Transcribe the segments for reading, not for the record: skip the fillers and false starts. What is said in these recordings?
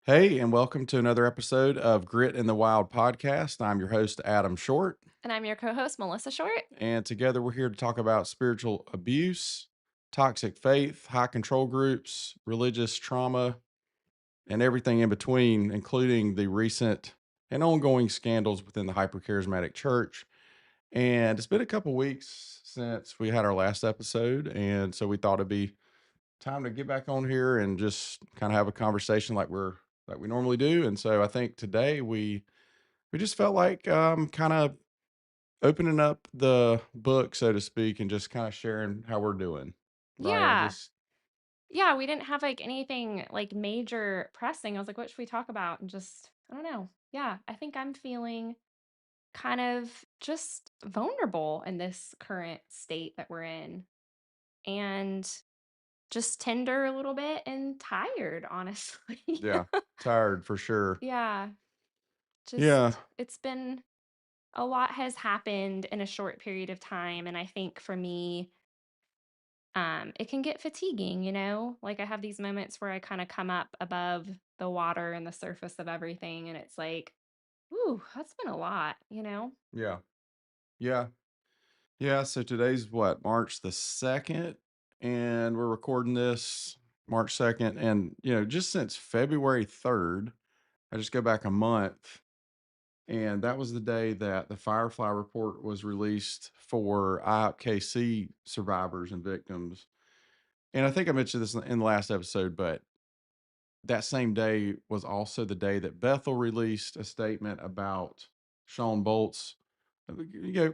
Hey, and welcome to another episode of Grit in the Wild podcast. I'm your host, Adam Short, And I'm your co-host, Melissa Short. and together we're here to talk about spiritual abuse, toxic faith, high control groups, religious trauma, and everything in between, including the recent and ongoing scandals within the hypercharismatic church. And it's been a couple weeks since we had our last episode, and so we thought it'd be time to get back on here and just kind of have a conversation like we normally do. And so I think today we just felt like kind of opening up the book, so to speak, and just kind of sharing how we're doing. Right. I Yeah. just Yeah, we didn't have like anything like major pressing. I was like, what should we talk about? And just, I don't know. Yeah, I think I'm feeling kind of just vulnerable in this current state that we're in and just tender a little bit and tired, honestly. yeah, tired for sure. Yeah, Yeah. it's been a lot has happened in a short period of time. And I think for me, it can get fatiguing. Like I have these moments where I kind of come up above the water and the surface of everything, and it's like, ooh, that's been a lot. Yeah. Yeah. Yeah. So today's what, March the 2nd, and we're recording this March 2nd. And just since February 3rd, I just go back a month. And that was the day that the Firefly report was released for IOPKC survivors and victims. And I think I mentioned this in the last episode, but that same day was also the day that Bethel released a statement about Sean Bolt's,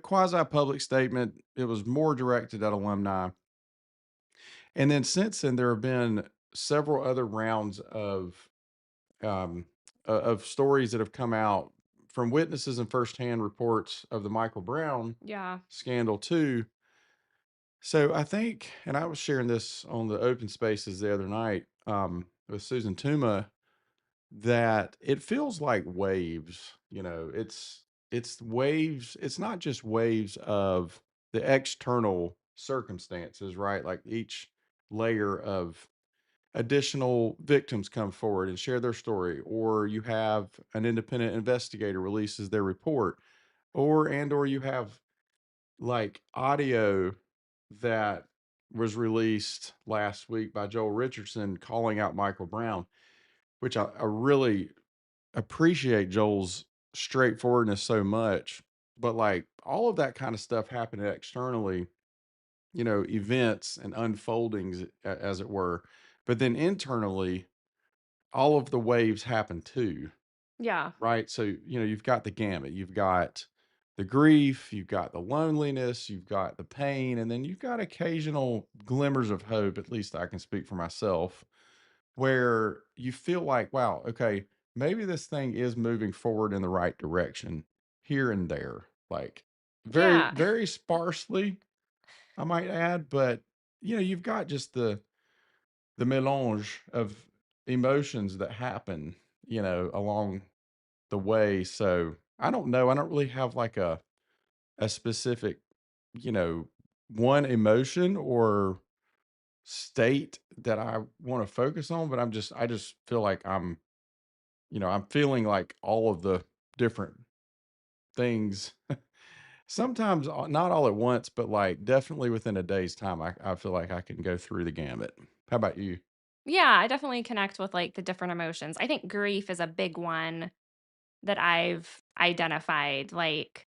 quasi public statement. It was more directed at alumni. And then since then, there have been several other rounds um, of stories that have come out from witnesses and firsthand reports of the Michael Brown Yeah. scandal too. So I think, and I was sharing this on the open spaces the other night with Susan Tuma, that it feels like waves. It's waves. It's not just waves of the external circumstances, right? Like each layer of additional victims come forward and share their story, or you have an independent investigator releases their report, or you have like audio that was released last week by Joel Richardson calling out Michael Brown, which I really appreciate Joel's straightforwardness so much. But like all of that kind of stuff happening externally, events and unfoldings, as it were. But then internally, all of the waves happen too, Yeah. right? So, you've got the gamut. You've got the grief, you've got the loneliness, you've got the pain, and then you've got occasional glimmers of hope. At least I can speak for myself, where you feel like, wow, okay, maybe this thing is moving forward in the right direction here and there. Like very, Yeah. very sparsely, I might add, but you've got just the melange of emotions that happen, along the way. So I don't know. I don't really have like a specific, you know, one emotion or state that I want to focus on, but I just feel like I'm feeling like all of the different things. Sometimes not all at once, but like definitely within a day's time, I feel like I can go through the gamut. How about you? Yeah, I definitely connect with like the different emotions. I think grief is a big one that I've identified. Like,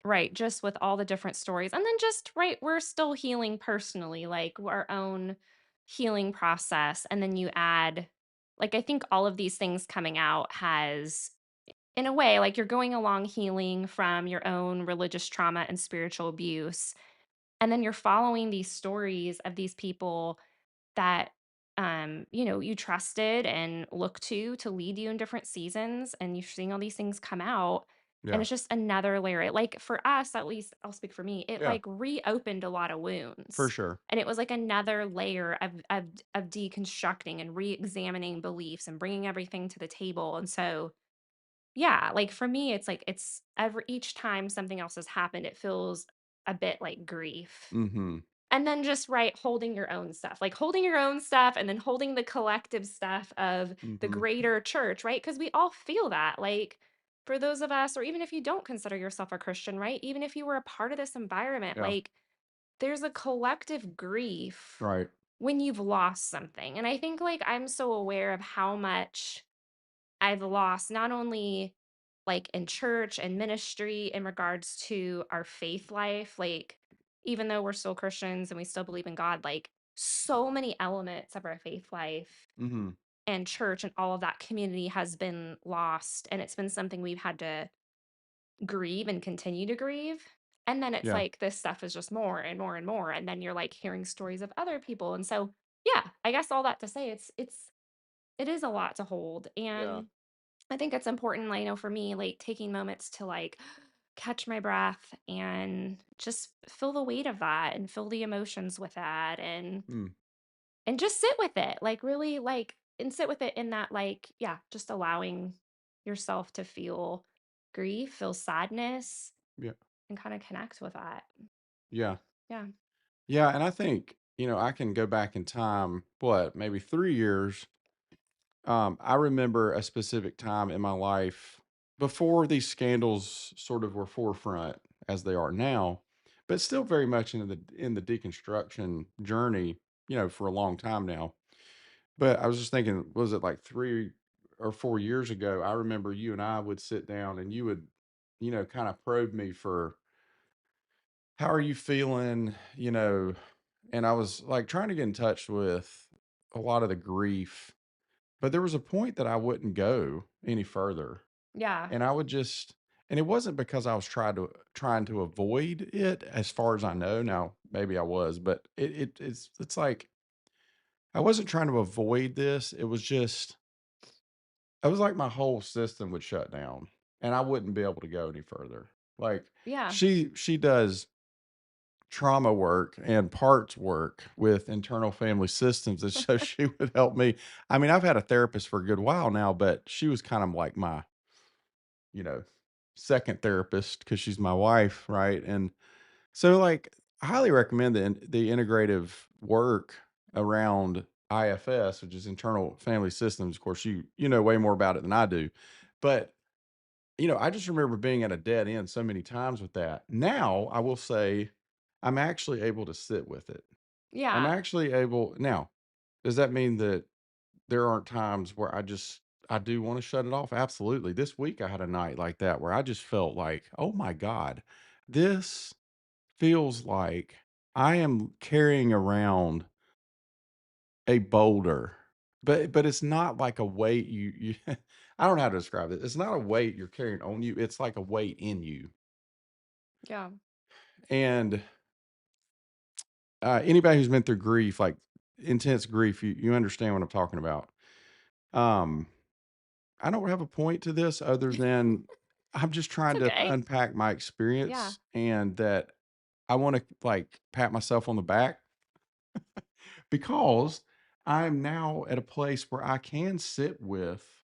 right, just with all the different stories. And then just, right, we're still healing personally, like our own healing process. And then you add, like, I think all of these things coming out has, in a way, like you're going along healing from your own religious trauma and spiritual abuse. And then you're following these stories of these people that you trusted and looked to lead you in different seasons, and you're seeing all these things come out, and Yeah. it's just another layer. Like for us, at least I'll speak for me, it Yeah, like reopened a lot of for wounds. sure. And it was like another layer of deconstructing and re-examining beliefs and bringing everything to the table. And so, yeah, like for me, it's like it's every each time something else has happened, it feels a bit like grief. Mhm. And then just, right, holding your own stuff, like, holding your own stuff and then holding the collective stuff of the Mhm. greater church, right? Because we all feel that, like, for those of us or even if you don't consider yourself a Christian, right? Even if you were a part of this environment, Yeah. like, there's a collective grief Right. when you've lost something, and I think, like, I'm so aware of how much I've lost not only, like, in church and ministry in regards to our faith life, like, even though we're still Christians and we still believe in God, like, so many elements of our faith life Mhm. and church and all of that community has been lost, and it's been something we've had to grieve and continue to grieve, and then it's Yeah. like this stuff is just more and more and more, and then you're, like, hearing stories of other people, and so, yeah, I guess all that to say it is a lot to hold, Yeah. and I think it's important, like, for me, like, taking moments to, like, catch my breath and just feel the weight of that and feel the emotions with that Mm. and just sit with it, like, really, like and sit with it in that, like, yeah, just allowing yourself to feel grief, feel sadness, Yeah. and kinda connect with that. Yeah. Yeah. Yeah, and I think, I can go back in time, what, maybe 3 years. I remember a specific time in my life before these scandals sort of were forefront as they are now, but still very much in the deconstruction journey, for a long time now. But I was just thinking, was it like 3 or 4 years ago? I remember you and I would sit down and you would, kind of probe me for how are you feeling, and I was like trying to get in touch with a lot of the grief, but there was a point that I wouldn't go any further. Yeah. And I would just and it wasn't because I was trying to avoid it as far as I know. Now, maybe I was, but it's like I wasn't trying to avoid this. It was like my whole system would shut down and I wouldn't be able to go any further. Like Yeah. she does trauma work and parts work with internal family systems, and so she would help me. I mean, I've had a therapist for a good while now, but she was kind of like my, you know, second therapist because she's my wife, right? And so, like, I highly recommend the integrative work around IFS, which is internal family systems. Of course, you know way more about it than I do, but I just remember being at a dead end so many times with that. Now, I will say I'm actually able to sit with it. I'm Yeah. actually able now, does that mean that there aren't times where I do wanna shut it off? Absolutely. This week, I had a night like that where I just felt like, "Oh my god. This feels like I am carrying around a boulder." But it's not like a weight you I don't know how to describe it. It's not a weight you're carrying on you, it's like a weight in you. Yeah. And, anybody who's been through grief, like intense grief, you understand what I'm talking about. Um, I don't have a point to this other than I'm just It's trying to okay. unpack my Yeah. experience and that I wanna, like, pat myself on the back because I'm now at a place where I can sit with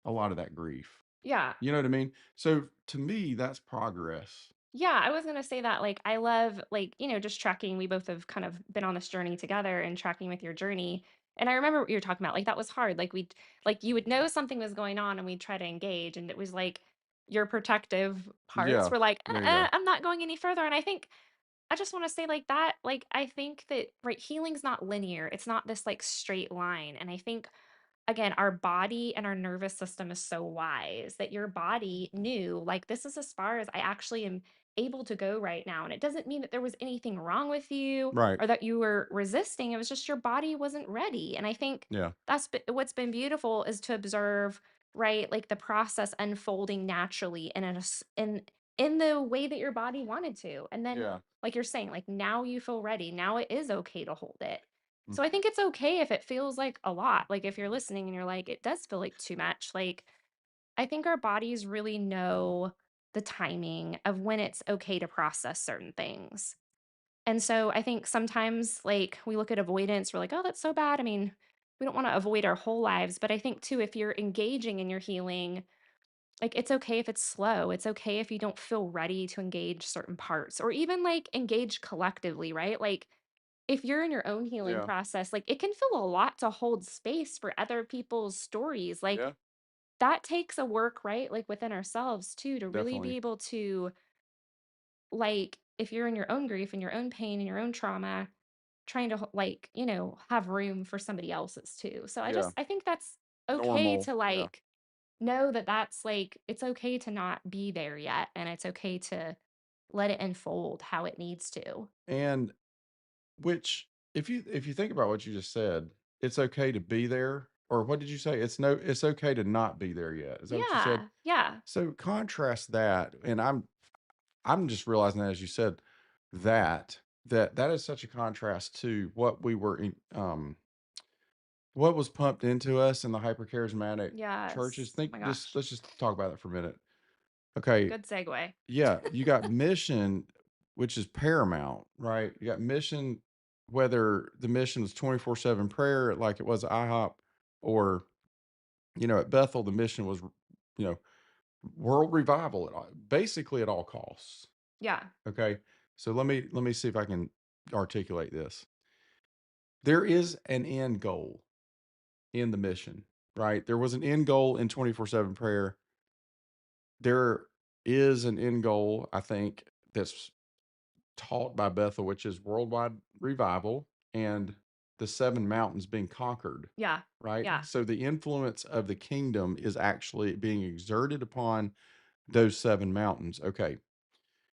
a lot of that grief. Yeah. You know what I mean? So to me, that's progress. Yeah, I was gonna say that, like, I love, like, just tracking. We both have kind of been on this journey together and tracking with your journey. And I remember what you were talking about. Like, that was hard. Like, you would know something was going on and we'd try to engage. And it was like your protective parts Yeah, were like, there you go. I'm not going any further. And I think I just want to say like that, like, I think that, right, healing's not linear. It's not this like straight line. And I think again, our body and our nervous system is so wise that your body knew, like, this is as far as I actually am able to go right now. And it doesn't mean that there was anything wrong with you Right. or that you were resisting. It was just your body wasn't ready. And I think Yeah. what's been beautiful is to observe, right, like the process unfolding naturally and in the way that your body wanted to. And then, Yeah. like you're saying, like now you feel ready. Now it is okay to hold it. So I Mhm. think it's okay if it feels like a lot. Like if you're listening and you're like, it does feel like too much. Like I think our bodies really know the timing of when it's okay to process certain things. And so I think sometimes like we look at avoidance, we're like, oh, that's so bad. I mean, we don't want to avoid our whole lives. But I think too, if you're engaging in your healing, like it's okay if it's slow. It's okay if you don't feel ready to engage certain parts or even like engage collectively, right? Like if you're in your own healing Yeah. process, like, it can feel a lot to hold space for other people's stories, like, Yeah. that takes a work, right, like, within ourselves too, to really be Definitely. able to, like, if you're in your own grief and your own pain and your own trauma, trying to, like, have room for somebody else's too. So Yeah. I think that's okay Normal. to, Yeah. like, know that that's, like, it's okay to not be there yet, and it's okay to let it unfold how it needs to. And which, if you think about what you just said, it's okay to be there, or what did you say? It's okay to not be there yet. Is that what you said? Yeah, yeah, So contrast that, and I'm just realizing that as you said that is such a contrast to what we were in, what was pumped into us in the hyper charismatic churches. yes. Oh Think my just gosh. let's just talk about that for a minute. Okay, Good segue. yeah, you got mission, which is paramount, right? You got mission, whether the mission was 24/7 prayer like it was at IHOP, or at Bethel, the mission was, you know, world revival at basically at all costs. Yeah, Okay. So let me see if I can articulate this. There is an end goal in the mission, right? There was an end goal in 24/7 prayer. There is an end goal, I think, that's taught by Bethel, which is worldwide revival and the seven mountains being conquered, yeah, right? yeah, So the influence of the kingdom is actually being exerted upon those seven mountains. Okay.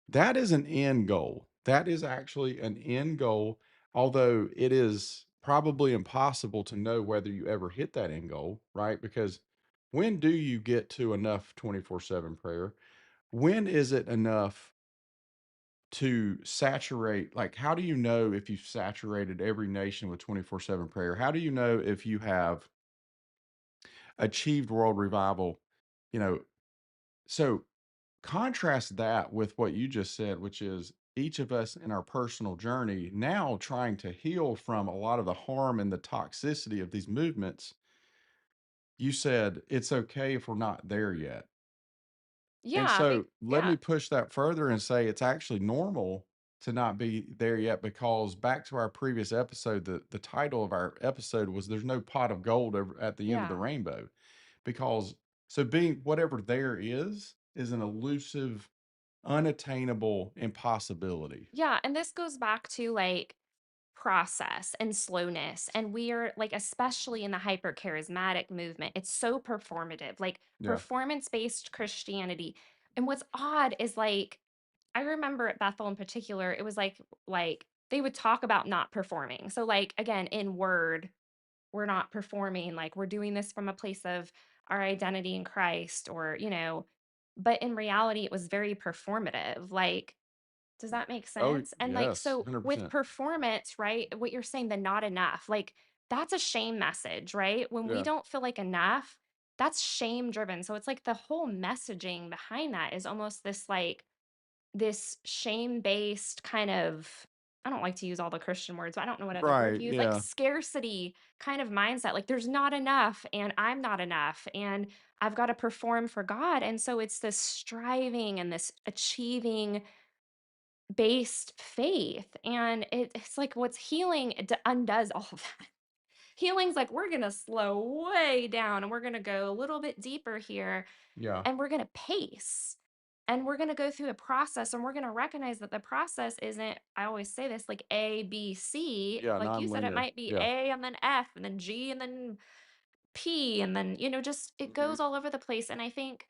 That is an end goal. That is actually an end goal, although it is probably impossible to know whether you ever hit that end goal, right? Because when do you get to enough 24/7 prayer? When is it enough to saturate? Like, how do you know if you've saturated every nation with 24/7 prayer? How do you know if you have achieved world revival? You know, so contrast that with what you just said, which is each of us in our personal journey now trying to heal from a lot of the harm and the toxicity of these movements. You said it's okay if we're not there yet. And yeah, so let yeah, me push that further and say it's actually normal to not be there yet, because back to our previous episode, the title of our episode was There's No Pot of Gold at the end of the yeah, rainbow. Because so being whatever there is an elusive, unattainable impossibility. yeah. And this goes back to, like, process and slowness. And we are, like, especially in the hyper charismatic movement, it's so performative, like Yeah. performance based Christianity. And what's odd is, like, I remember at Bethel in particular, it was like they would talk about not performing. So, like, again, in word, we're not performing, like, we're doing this from a place of our identity in Christ, or, but in reality, it was very performative. Like, does that make Oh, sense? And, like, yes, so with 100%. performance, right? What you're saying, the not enough, like, that's a shame message, right? When we Yeah. don't feel like enough, that's shame driven. So it's like the whole messaging behind that is almost this, like, this shame based kind of, I don't like to use all the Christian words, but I don't know what other word Right. to use, like Yeah. scarcity kind of mindset. Like, there's not enough, and I'm not enough, and I've got to perform for God. And so it's this striving and this achieving based faith. And it's like what's healing, it undoes all of that. Healing's like, we're going to slow way down and we're going to go a little bit deeper here, Yeah. and we're going to pace. And we're going to go through the process, and we're going to recognize that the process isn't, I always say this, like A, B, C. Yeah. Like you said, it Non-linear. might be Yeah. A and then F and then G and then P. And then, just it Hmm. goes all over the place. And I think,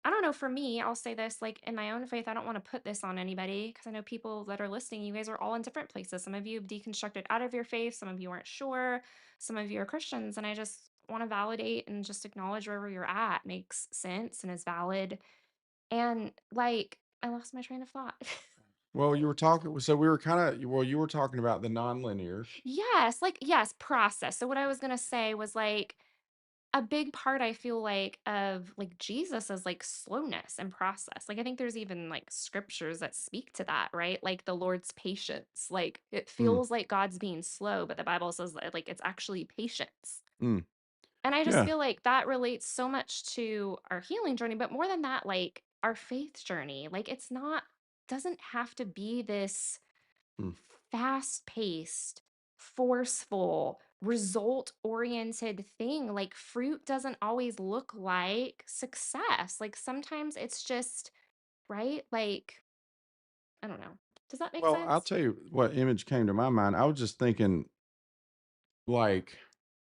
I don't know, for me, I'll say this, like, in my own faith, I don't want to put this on anybody because I know people that are listening, you guys are all in different places. Some of you have deconstructed out of your faith, some of you aren't sure, some of you are Christians. And I just want to validate and just acknowledge wherever you're at makes sense and is valid. And, like, I lost my train of thought. Well, you were talking. So we were kind of. Well, you were talking about the non-linear. Yes, like, yes, process. So, what I was going to say was, like, a big part, I feel like, of, like, Jesus is, like, slowness and process. Like, I think there's even, like, scriptures that speak to that, right? Like the Lord's patience. Like, it Mm, feels like God's being slow, but the Bible says that, like, it's actually patience. mm. And I just Yeah. feel like that relates so much to our healing journey, but more than that, like, our faith journey. Like, it's not, doesn't have to be this Mm. fast-paced, forceful, result-oriented thing. Like, fruit doesn't always look like success. Like, sometimes it's just right? Like, I don't know. Does that make Well, I'll sense? tell you what image came to my mind. I was just thinking, like,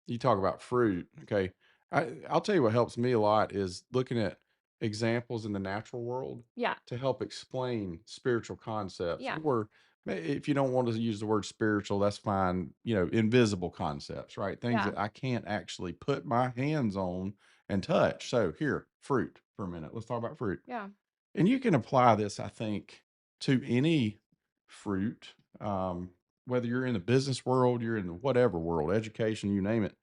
you talk about fruit, okay? I'll tell you what helps me a lot is looking at examples in the natural world Yeah. to help explain spiritual concepts, Yeah. or if you don't want to use the word spiritual, that's fine. Invisible concepts, right? Things Yeah. that I can't actually put my hands on and touch. So here, fruit for a minute. Let's talk about fruit. Yeah. And you can apply this, I think, to any fruit, um, whether you're in the business world, you're in the whatever world, education, you name it.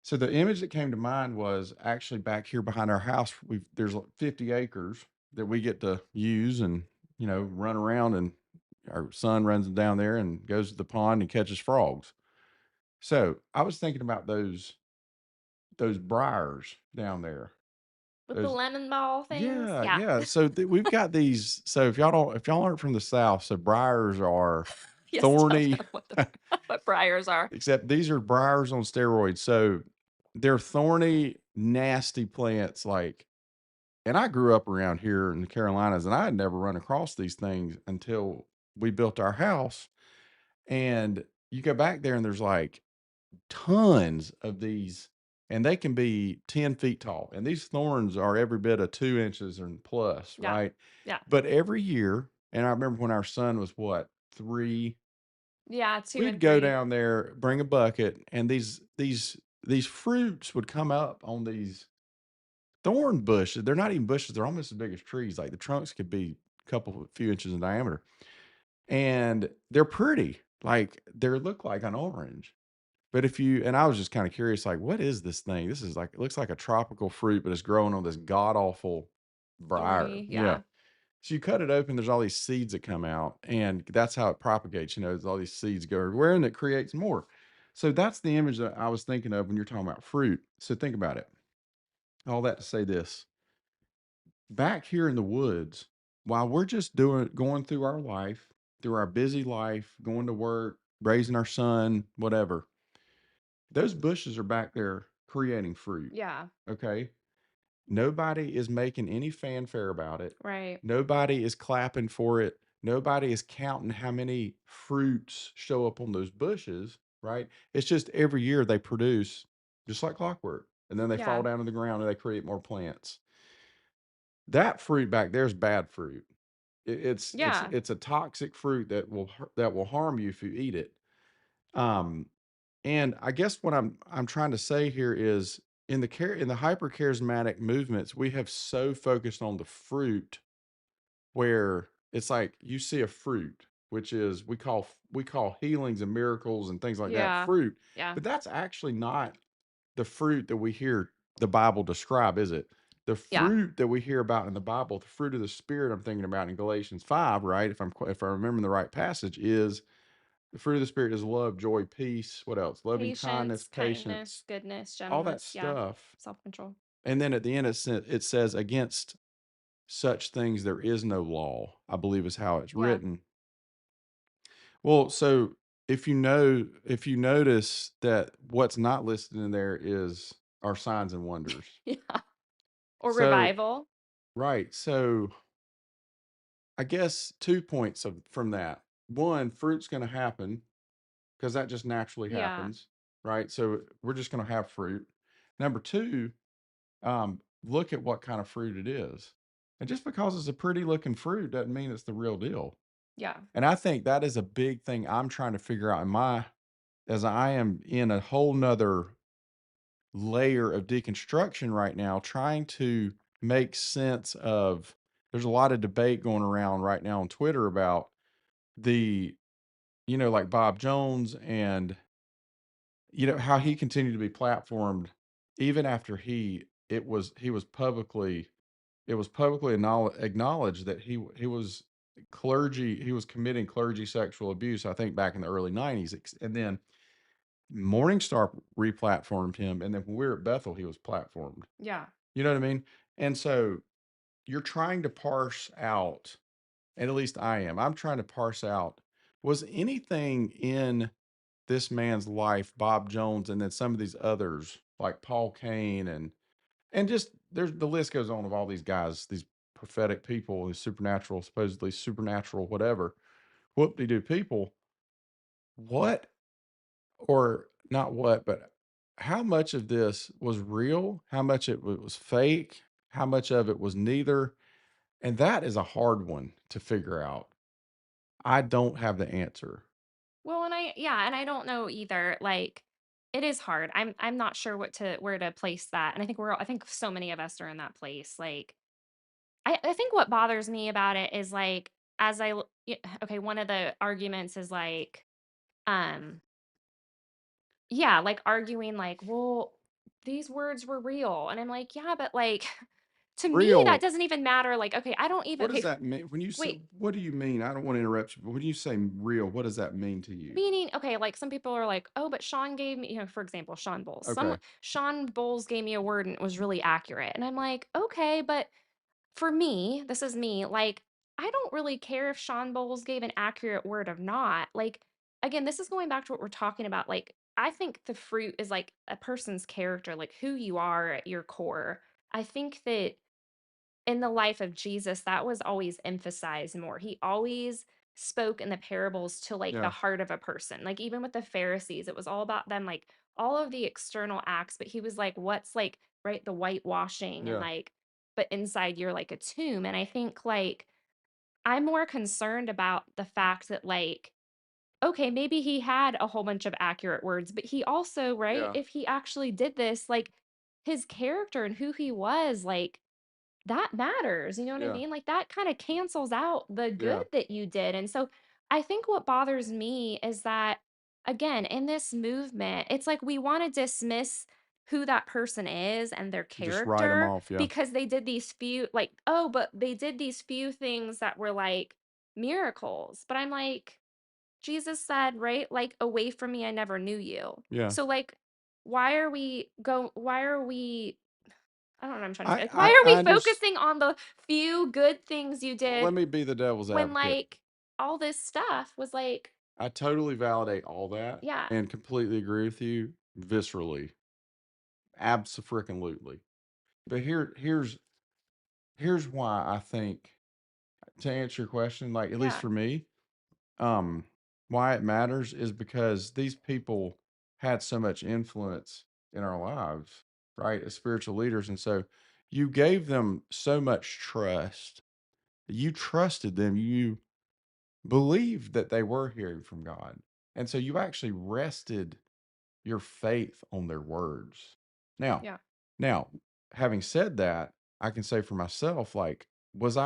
So the image that came to mind was actually back here behind our house. There's like 50 acres that we get to use and run around, and our son runs down there and goes to the pond and catches frogs. So I was thinking about those briars down there. With the Those lemon ball things? Yeah, Yeah. yeah. So we've got these. So if y'all aren't from the South, so briars are Yes, tell thorny, them what briars are. except these are briars on steroids. So they're thorny, nasty plants. And I grew up around here in the Carolinas, and I had never run across these things until we built our house. And you go back there, and there's like tons of these, and they can be 10 feet tall. And these thorns are every bit of 2 inches and plus, Yeah. right? Yeah. But every year, and I remember when our son was what, 3, Yeah, 2 we'd and go 3. down there, bring a bucket, and these fruits would come up on these thorn bushes. They're not even bushes, they're almost as big as trees. Like the trunks could be a few inches in diameter. And they're pretty. Like they look like an orange. But and I was just kind of curious, like, what is this thing? This is like, it looks like a tropical fruit, but it's growing on this god awful briar. Thorny, Yeah. yeah. So you cut it open, there's all these seeds that come out, and that's how it propagates. There's all these seeds go everywhere, and it creates more. So that's the image that I was thinking of when you're talking about fruit. So think about it. All that to say this: back here in the woods, while we're just going through our life, through our busy life, going to work, raising our son, whatever, those bushes are back there creating fruit. Yeah. Okay. Nobody is making any fanfare about it. Right. Nobody is clapping for it. Nobody is counting how many fruits show up on those bushes, right? It's just every year they produce just like clockwork. And then they fall Yeah. down to the ground and they create more plants. That fruit back there is bad fruit. Yeah. It's a toxic fruit that will harm you if you eat it. Um, and I guess what I'm trying to say here is in the hyper charismatic movements, we have so focused on the fruit where it's like you see a fruit, which is we call healings and miracles and things like that Yeah. fruit, Yeah. but that's actually not the fruit that we hear the Bible describe, is it? The Yeah. fruit that we hear about in the Bible, the fruit of the Spirit, I'm thinking about in Galatians 5, right? If I remember the right passage, is the fruit of the Spirit is love, joy, peace. What else? Loving kindness, Patience, patience, kindness, goodness, all that gentleness. Yeah. stuff. Self-control. And then at the end, it says, against such things there is no law, I believe is how it's Yeah. written. Well, so if you notice that what's not listed in there is our signs and wonders. Yeah. Or So, revival. right. So I guess 2 points from that. One, fruit's going to happen because that just naturally Yeah. happens, right? So we're just going to have fruit. Number two, look at what kind of fruit it is. And just because it's a pretty looking fruit doesn't mean it's the real deal. Yeah. And I think that is a big thing I'm trying to figure out as I am in a whole nother layer of deconstruction right now, trying to make sense of, there's a lot of debate going around right now on Twitter about the, like Bob Jones, and, how he continued to be platformed even after he was publicly it was publicly acknowledged that he was he was committing clergy sexual abuse, I think back in the early 90s. And then Morningstar replatformed him. And then when we were at Bethel, he was platformed. Yeah. You know what I mean? And so you're trying to parse out, and at least I'm trying to parse out Was anything in this man's life, Bob Jones, and then some of these others like Paul Kane and just there's the list goes on of all these guys, these prophetic people, these supernatural, supposedly supernatural, whatever, whoop-de-doo people. What or not what, but how much of this was real? How much was fake? How much of it was neither? And that is a hard one to figure out. I don't have the answer. Well, and I don't know either. Like, it is hard. I'm not sure what to where to place that. And I think so many of us are in that place. Like, I think what bothers me about it is like okay, one of the arguments is like, um, yeah, like arguing like, well, these words were real. And I'm like, yeah, but like to me, that Real. doesn't even matter. Like, okay, I don't even What does okay, that mean? When you say, wait, what do you mean? I don't want to interrupt you, but when you say real, what does that mean to you? meaning, okay, like some people are like, oh, but Sean gave me, for example, Sean Bowles. Okay. Sean Bowles gave me a word and it was really accurate. And I'm like, okay, but for me, this is me, like, I don't really care if Sean Bowles gave an accurate word or not. Like, again, this is going back to what we're talking about. Like, I think the fruit is like a person's character, like who you are at your core. I think that in the life of Jesus, that was always emphasized more. He always spoke in the parables to like the Yeah. heart of a person. Like even with the Pharisees, it was all about them, like all of the external acts, but he was like, what's like, right, the whitewashing and Yeah. like, but inside you're like a tomb. And I think like I'm more concerned about the fact that like, okay, maybe he had a whole bunch of accurate words, but he also, right, Yeah. if he actually did this, like his character and who he was, like that matters, you know what I Yeah. mean? Like, that kinda cancels out the good Yeah. that you did, and so, I think what bothers me is that, again, in this movement, it's like we wanna dismiss who that person is and their Just write them character off. Yeah. because they did these few like, "Oh, but they did these few things that were, like, miracles," but I'm like, Jesus said, right, like, "Away from me, I never knew you." Yeah. So, like, why are we I don't know what I'm trying to say. I, Like, why I, are we I understand. focusing on the few good things you Well, let did me be the devil's when, advocate. like, all this stuff was like I totally validate all that yeah, and completely agree with you viscerally. Abso-freaking-lutely. But here's why I think, to answer your question, like at least yeah, for me, um, why it matters is because these people had so much influence in our lives, right? As spiritual leaders. And so you gave them so much trust. You trusted them. You believed that they were hearing from God. And so you actually rested your faith on their words. Now, yeah, now, having said that, I can say for myself, like, was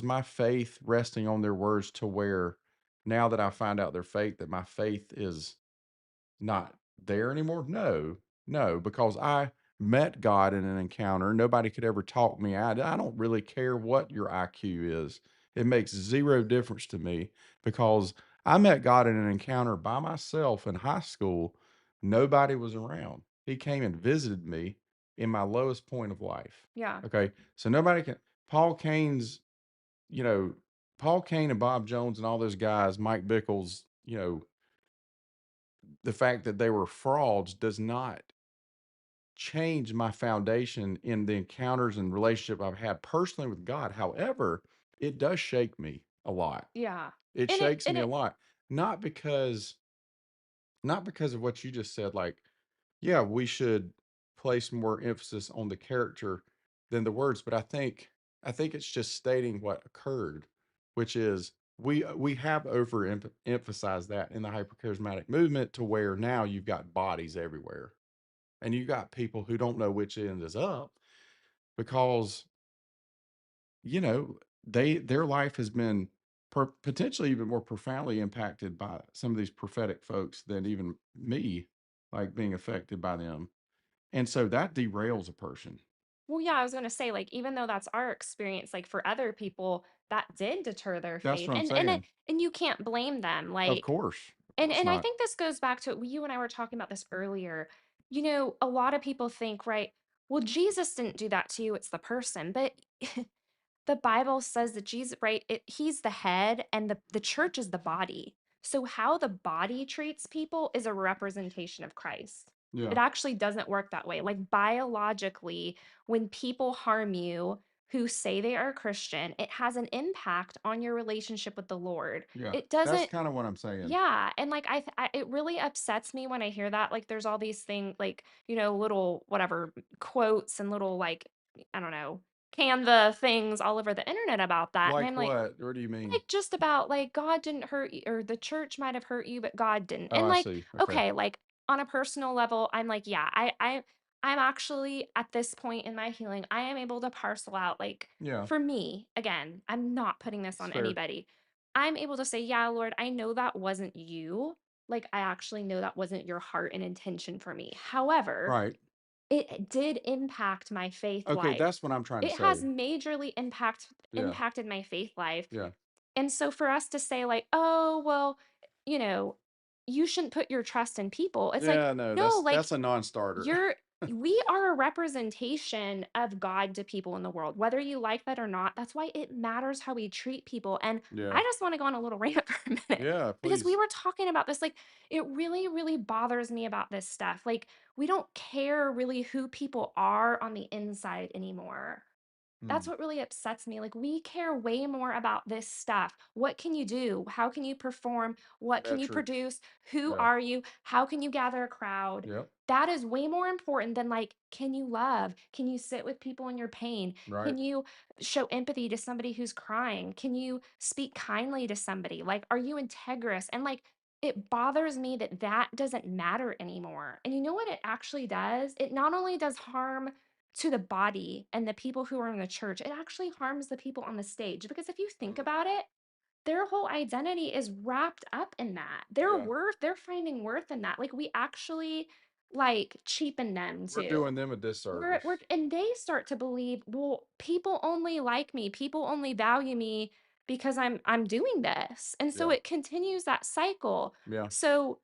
my faith resting on their words to where now that I find out their faith, that my faith is not there anymore? No, no, because I met God in an encounter. Nobody could ever talk me out. I don't really care what your IQ is. It makes zero difference to me because I met God in an encounter by myself in high school. Nobody was around. He came and visited me in my lowest point of life. yeah, Okay. So nobody can, Paul Kane's, you know, Paul Kane and Bob Jones and all those guys, Mike Bickles, the fact that they were frauds does not change my foundation in the encounters and relationship I've had personally with God. However, it does shake me a lot. yeah. It And it shakes and me a it lot. Not because not because of what you just said, like, yeah, we should place more emphasis on the character than the words, but I think it's just stating what occurred, which is we have emphasized that in the hypercharismatic movement to where now you've got bodies everywhere and you got people who don't know which end is up because you know their life has been potentially even more profoundly impacted by some of these prophetic folks than even me, like being affected by them, and so that derails a person. well, yeah, I was gonna say, like, even though that's our experience, like, for other people, that did deter their That's faith, what I'm and saying. and you can't blame them, Of like course, of course and I not. think this goes back to you and I were talking about this earlier. A lot of people think, right, well, Jesus didn't do that to you, it's the person, but the Bible says that Jesus, right, he's the head and the church is the body. So, how the body treats people is a representation of Christ. Yeah. It actually doesn't work that way. Like, biologically, when people harm you who say they are Christian, it has an impact on your relationship with the Lord. Yeah. It That's doesn't, kind of what I'm saying. yeah, and, like, it really upsets me when I hear that, like, there's all these things, like, little whatever quotes and little, like, I don't know, Canva things all over the internet about that, and I'm Like like what? What do you mean? just about, like, God didn't hurt you or the church might have hurt you, but God didn't, Oh, and, I like, see. Okay. okay, like, on a personal level, I'm like, yeah, I'm actually at this point in my healing, I am able to parcel out, like, Yeah. for me, again, I'm not putting this It's on fair. anybody. I'm able to say, "Yeah, Lord, I know that wasn't you. Like, I actually know that wasn't your heart and intention for me. However, Right. it did impact my faith Okay. life. That's what I'm trying to It has say. majorly Yeah. impacted my faith life." Yeah. And so for us to say like, "Oh, well, you know, you shouldn't put your trust in people." It's like, Yeah. No, "No, like that's a non-starter. you're we are a representation of God to people in the world, whether you like that or not. That's why it matters how we treat people." And Yeah. I just want to go on a little rant for a minute Yeah. because we Please. were talking about this. Like, it really, really bothers me about this stuff. Like, we don't care really who people are on the inside anymore. That's Hmm. what really upsets me. Like, we care way more about this stuff. What can you do? How can you perform? What can you Metrics. produce? Who Yeah. are you? How can you gather a crowd? Yep. That is way more important than, like, can you love? Can you sit with people in your pain? Right. Can you show empathy to somebody who's crying? Can you speak kindly to somebody? Like, are you integrous? And, like, it bothers me that that doesn't matter anymore. And you know what it actually does? It not only does harm to the body and the people who are in the church, it actually harms the people on the stage, because if you think Mm. about it, their whole identity is wrapped up in that. Their Yeah. worth, they're finding worth in that. Like, we actually, like, cheapen them We're too. doing them a We're disservice. and they start to believe, well, people only like me, people only value me because I'm doing this. And so Yeah. it continues that cycle. Yeah. So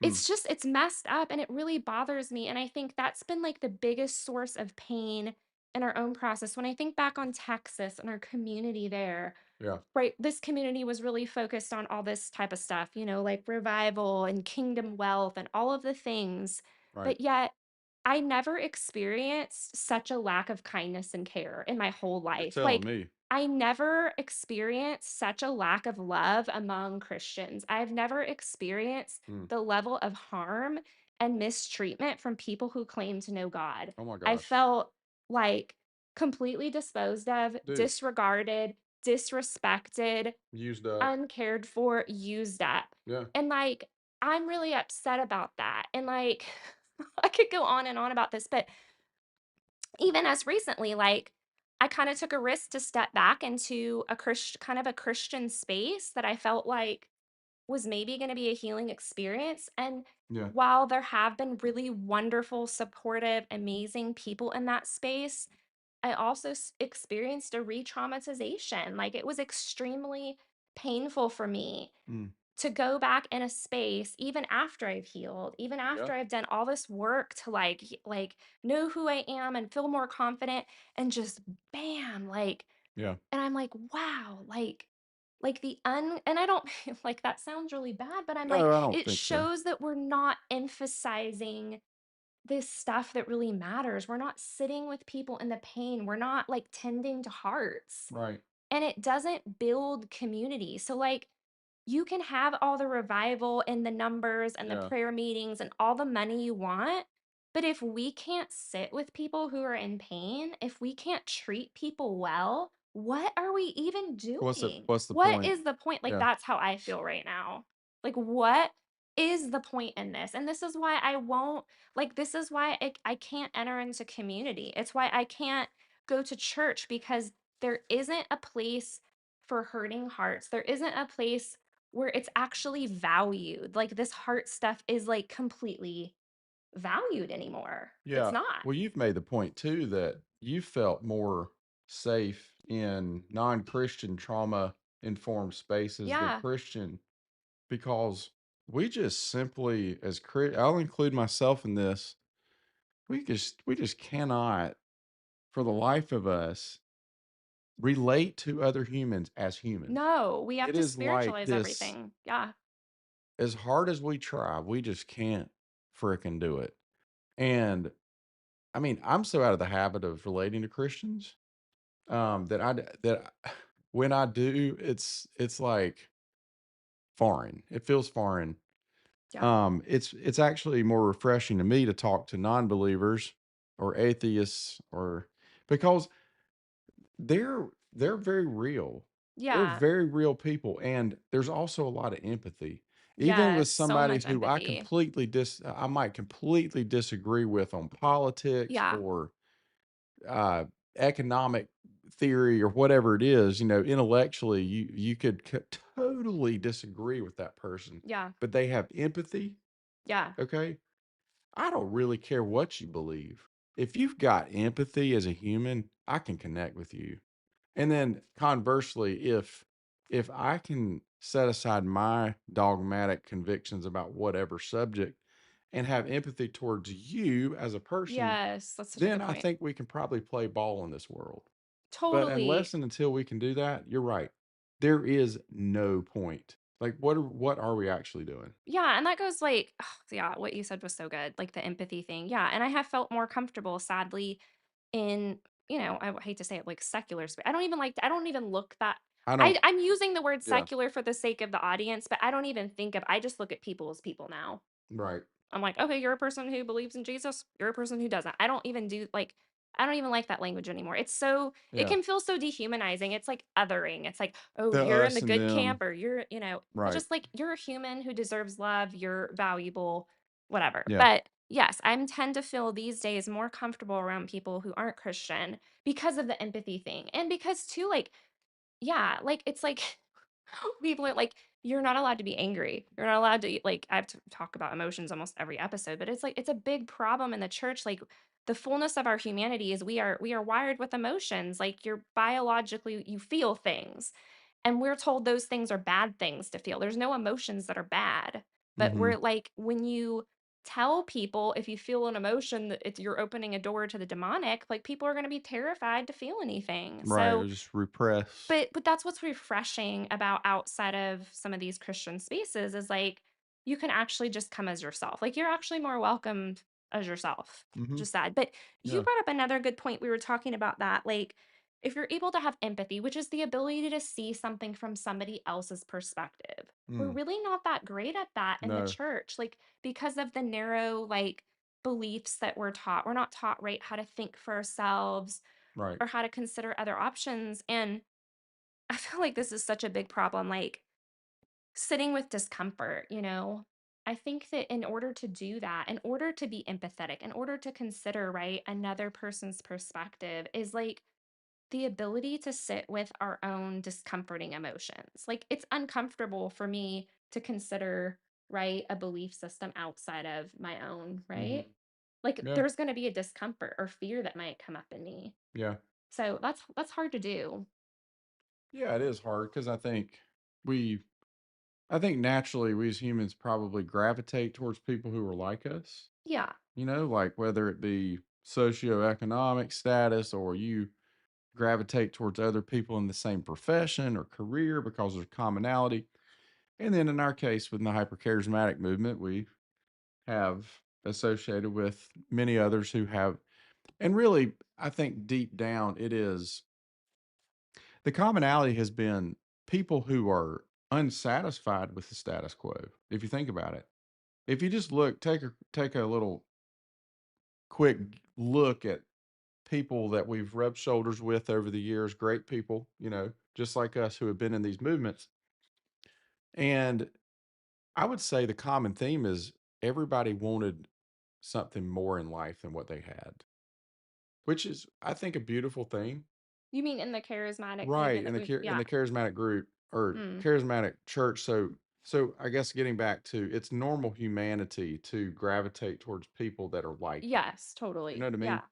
Hmm. it's messed up, and it really bothers me, and I think that's been, like, the biggest source of pain in our own process. When I think back on Texas and our community there, Yeah. right, this community was really focused on all this type of stuff, like revival and kingdom wealth and all of the things, Right. but yet I never experienced such a lack of kindness and care in my whole You're life. telling Like, me. I never experienced such a lack of love among Christians. I've never experienced Hmm. the level of harm and mistreatment from people who claim to know God. Oh my I gosh. felt like completely disposed of, Dude. disregarded, disrespected, Used up. uncared for, used up. Yeah. And, like, I'm really upset about that. And, like, I could go on and on about this, but even as recently, like, I kind of took a risk to step back into kind of a Christian space that I felt like was maybe going to be a healing experience. And Yeah. while there have been really wonderful, supportive, amazing people in that space, I also experienced a re traumatization. Like, it was extremely painful for me Hmm. to go back in a space even after I've healed, even Yeah. after I've done all this work to, like, know who I am and feel more confident, and just bam, like, Yeah. and I'm like, wow, like the and I don't like, that sounds really bad, but I'm like, No, I don't it think so. shows that we're not emphasizing this stuff that really matters. We're not sitting with people in the pain. We're not, like, tending to hearts. Right. And it doesn't build community. So, like, you can have all the revival and the numbers and the Yeah. prayer meetings and all the money you want, but if we can't sit with people who are in pain, if we can't treat people well, what are we even doing? What's the What point? is the point? Like, Yeah. that's how I feel right now. Like, what is the point in this? And this is why I won't, like, this is why I can't enter into community. It's why I can't go to church, because there isn't a place for hurting hearts. There isn't a place where it's actually valued. Like, this heart stuff is, like, completely valued anymore. It's Yeah. not. Well, you've made the point too that you felt more safe in non-Christian trauma informed spaces than Yeah. Christian because we just simply I'll include myself in this. We just cannot for the life of us relate to other humans as humans. No, we have It to is like spiritualize this everything. Yeah. as hard as we try, we just can't fricking do it. And I mean, I'm so out of the habit of relating to Christians, that when I do, it's like foreign. It feels foreign. Yeah. It's actually more refreshing to me to talk to non-believers or atheists or because they're very real. They're Yeah. very real people, and there's also a lot of empathy. Even with Yes, so somebody much who empathy. I might completely disagree with on politics Yeah. or uh, economic theory or whatever it is, intellectually, you could totally disagree with that person, Yeah. but they have empathy. Yeah. Okay, I don't really care what you believe. If you've got empathy as a human, I can connect with you. And then conversely, if I can set aside my dogmatic convictions about whatever subject and have empathy towards you as a person, Yes, that's such a then good I point. think we can probably play ball in this world. But Totally. unless and until we can do that, you're right. There is no point. Like what are we actually doing? Yeah, and that goes like yeah, what you said was so good, like the empathy thing. Yeah, and I have felt more comfortable sadly in, I hate to say it, like secular space. I don't even look that I don't. I'm using the word Yeah. secular for the sake of the audience, but I don't even think of I just look at people as people now. Right. I'm like, "Okay, you're a person who believes in Jesus. You're a person who doesn't." I don't even like that language anymore. It Yeah. can feel so dehumanizing. It's like othering. It's like, "Oh, The you're in the us and good them. camp or it's Right. just like you're a human who deserves love, you're valuable, whatever." Yeah. But yes, I tend to feel these days more comfortable around people who aren't Christian because of the empathy thing. And because too like yeah, like it's like people are like, you're not allowed to be angry. You're not allowed to like I have to talk about emotions almost every episode, but it's like it's a big problem in the church. Like the fullness of our humanity is we are wired with emotions. Like you're biologically you feel things. And we're told those things are bad things to feel. There's no emotions that are bad. But Mhm. we're like when you tell people if you feel an emotion that it's you're opening a door to the demonic, like people are going to be terrified to feel anything. Right, So or just repress. but that's what's refreshing about outside of some of these Christian spaces is, like, you can actually just come as yourself. Like, you're actually more welcomed as yourself, which Mhm. is sad. But you Yeah. brought up another good point. We were talking about that, like, if you're able to have empathy, which is the ability to see something from somebody else's perspective. We're Mm. really not that great at that in the No. church, like, because of the narrow, like, beliefs that we're taught. We're not taught right how to think for ourselves Right. or how to consider other options, and I feel like this is such a big problem, like, sitting with discomfort, you know? I think that in order to do that, in order to be empathetic, in order to consider, right, another person's perspective is, like, the ability to sit with our own discomforting emotions. Like, it's uncomfortable for me to consider, right, a belief system outside of my own, right? Mhm. Like, Yeah. there's gonna be a discomfort or fear that might come up in me. Yeah. So that's hard to do. Yeah, it is hard because we I think naturally we as humans probably gravitate towards people who are like us, Yeah. like whether it be socioeconomic status or you gravitate towards other people in the same profession or career because there's commonality. And then in our case, with the hypercharismatic movement, we have associated with many others who have, and really, I think deep down, it is the commonality has been people who are unsatisfied with the status quo. If you think about it, if you just take a little quick look at people that we've rubbed shoulders with over the years, great people, just like us who have been in these movements. And I would say the common theme is everybody wanted something more in life than what they had, which is, I think, a beautiful thing. You mean in the charismatic Right, movement that we've in yeah. the charismatic group or Mm. charismatic church. So I guess getting back to it's normal humanity to gravitate towards people that are like you. Yes, You know totally. what I mean? Yeah.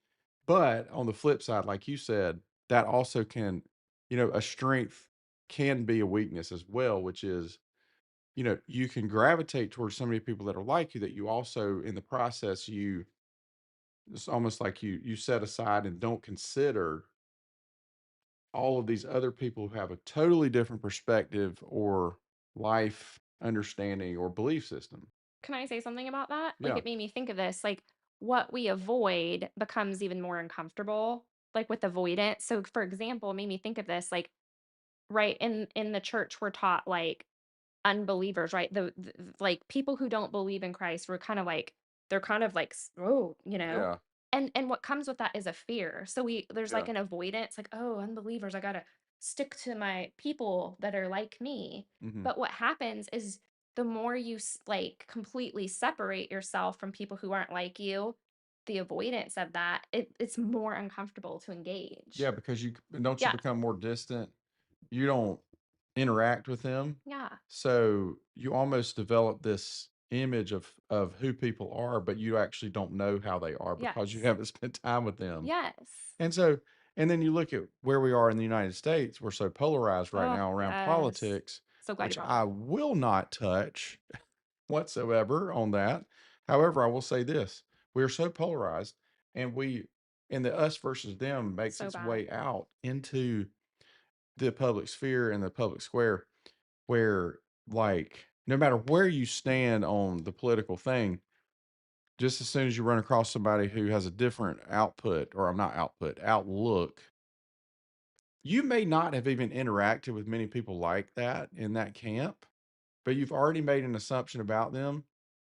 But on the flip side, like you said, that also can, a strength can be a weakness as well, which is, you can gravitate towards so many people that are like you that you also in the process it's almost like you set aside and don't consider all of these other people who have a totally different perspective or life understanding or belief system. Can I say something about that? Like, Yeah, it made me think of this, like, what we avoid becomes even more uncomfortable, like, with avoidance. So, for example, it made me think of this, like, right, in the church, we're taught, like, unbelievers, right? Like, people who don't believe in Christ, we're kinda like they're kind of like, "Oh," you know? yeah, And what comes with that is a fear. So there's, like, yeah, an avoidance, like, "Oh, unbelievers, I gotta stick to my people that are like me." hmm But what happens is the more you like, completely separate yourself from people who aren't like you, the avoidance of that, it's more uncomfortable to yeah. engage. Because don't you Yeah. become more distant. You don't interact with them, Yeah. so you almost develop this image of who people are, but you actually don't know how they are because you Yes. haven't spent time with them. Yes. And so, and then you look at where we are in the United States, we're so polarized right Oh, now around yes. politics, So glad you which brought that I up. will not touch whatsoever on that. However, I will say this: we are so polarized, and the us versus them makes So its bad. way out into the public sphere and the public square, where, like, no matter where you stand on the political thing, just as soon as you run across somebody who has a different output, or I'm not output, outlook, you may not have even interacted with many people like that in that camp, but you've already made an assumption about them.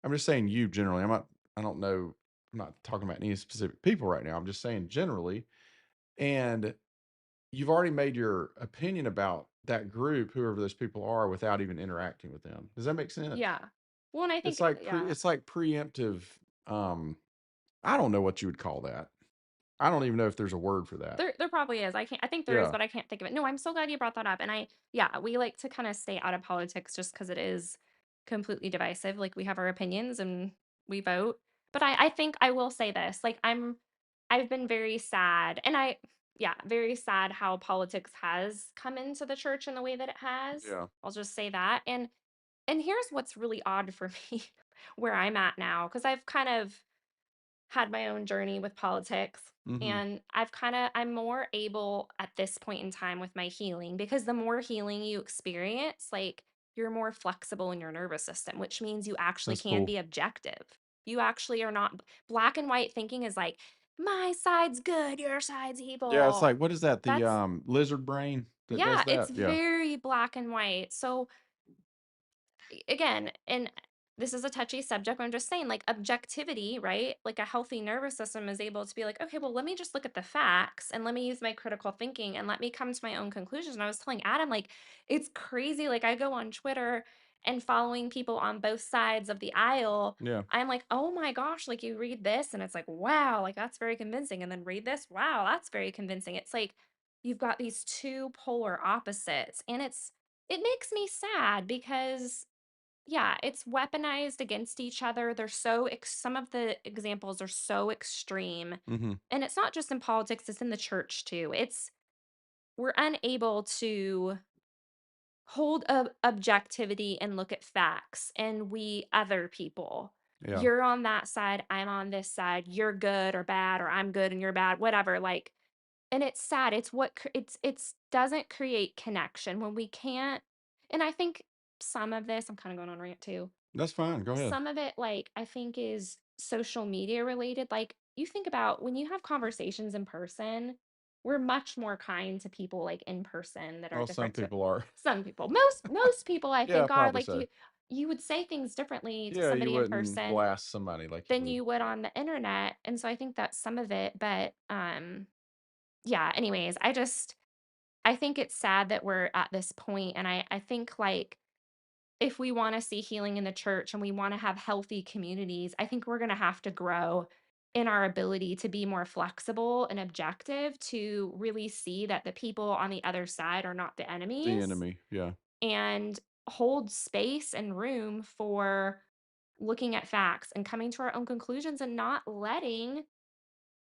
I'm just saying you generally. I don't know. I'm not talking about any specific people right now. I'm just saying generally. And you've already made your opinion about that group, whoever those people are, without even interacting with them. Does that make sense? Yeah. Well, and I It's think like yeah. preemptive. Um, I don't know what you would call that. I don't even know if there's a word for that. There probably is. I think there is, Yeah. but I can't think of it. No, I'm so glad you brought that up. And yeah, we like to kind of stay out of politics just because it is completely divisive. Like, we have our opinions and we vote. But I think I will say this. Like, I've been very sad, and yeah, very sad how politics has come into the church in the way that it has. Yeah. I'll just say that. And here's what's really odd for me where I'm at now, because I've kind of had my own journey with politics, Mhm. and I'm more able at this point in time with my healing, because the more healing you experience, like, you're more flexible in your nervous system, which means you actually That's can cool. be objective. You actually are not black and white thinking is like, my side's good, your side's Yeah, it's evil. like, what is that? The, That's lizard brain that yeah, does it's that? Yeah. very black and white. So again, and this is a touchy subject, but I'm just saying, like, objectivity, right? Like, a healthy nervous system is able to be like, okay, well, let me just look at the facts and let me use my critical thinking and let me come to my own conclusions. And I was telling Adam, like, it's crazy. Like, I go on Twitter and following people on both sides of the aisle. Yeah. I'm like, oh my gosh, like, you read this and it's like, wow, like, that's very convincing. And then read this, wow, that's very convincing. It's like you've got these two polar opposites. And it makes me sad because yeah, it's weaponized against each other. They're so some of the examples are so extreme. Mhm. And it's not just in politics, it's in the church too. It's we're unable to hold objectivity and look at facts, and we other people. Yeah. You're on that side, I'm on this side. You're good or bad, or I'm good and you're bad, whatever. Like, and it's sad. It's what it's doesn't create connection when we can't. And I think some of this, I'm kind of going on rant too, That's fine. Go ahead. some of it, like, I think is social media related. Like, you think about when you have conversations in person, we're much more kind to people, like, in person that are Well, some different to people are. some people. Most people I Yeah, think are, probably like, so. you would say things differently to Yeah, you somebody in wouldn't person blast somebody like you than would. you would on the internet, and so I think that's some of it, but, yeah, anyways, I think it's sad that we're at this point, and I think, like, if we wanna see healing in the church and we wanna have healthy communities, I think we're gonna have to grow in our ability to be more flexible and objective, to really see that the people on the other side are not the The enemies, enemy. Yeah. and hold space and room for looking at facts and coming to our own conclusions and not letting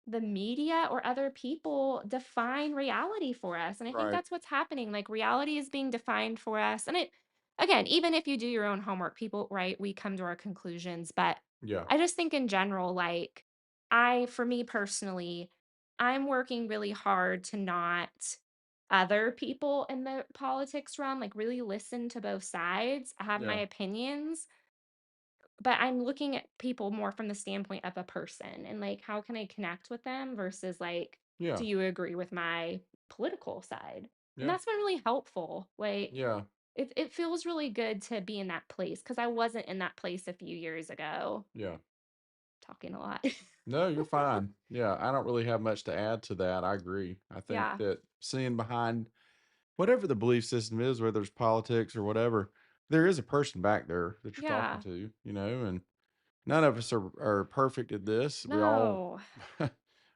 the media or other people define reality for us. And I think Right. that's what's happening. Like, reality is being defined for us. And again, even if you do your own homework, people, right, we come to our conclusions. But Yeah. I just think in general, like, for me personally, I'm working really hard to not. other people in the politics realm, like really listen to both sides, I have my Yeah. opinions, but I'm looking at people more from the standpoint of a person and like how can I connect with them versus like, Yeah. do you agree with my political side? And Yeah. that's been really helpful. Like Yeah. it feels really good to be in that place because I wasn't in that place a few years ago. Yeah. Talking a lot. No, you're fine. Yeah, I don't really have much to add to that. I agree. I think Yeah. that seeing behind whatever the belief system is, whether it's politics or whatever, there is a person back there that you're talking Yeah. to, and none of us are perfect at this. We all No.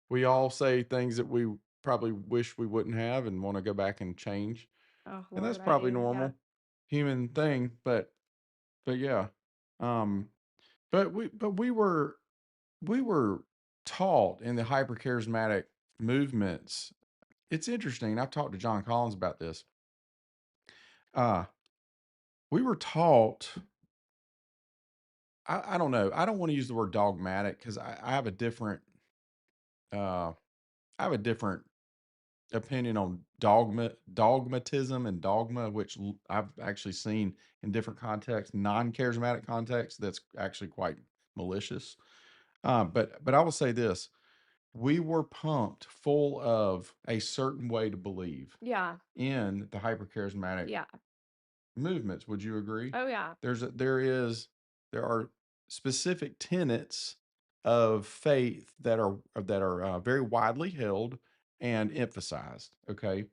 we all say things that we probably wish we wouldn't have and want to go back and change. Oh And that's Lord, I probably do. Yeah. normal human thing, but yeah. Um but we were taught in the hyper charismatic movements. It's interesting. I've talked to John Collins about this. Uh we were taught, I don't know. I don't want to use the word dogmatic because I have a different uh I have a different opinion on dogmatism and dogma, which I've actually seen in different contexts, non-charismatic contexts, that's actually quite malicious. But I will say this: we were pumped full of a certain way to believe Yeah. in the hyper charismatic Yeah. movements. Would you agree? Oh yeah. There are specific tenets of faith that are very widely held and emphasized. Okay,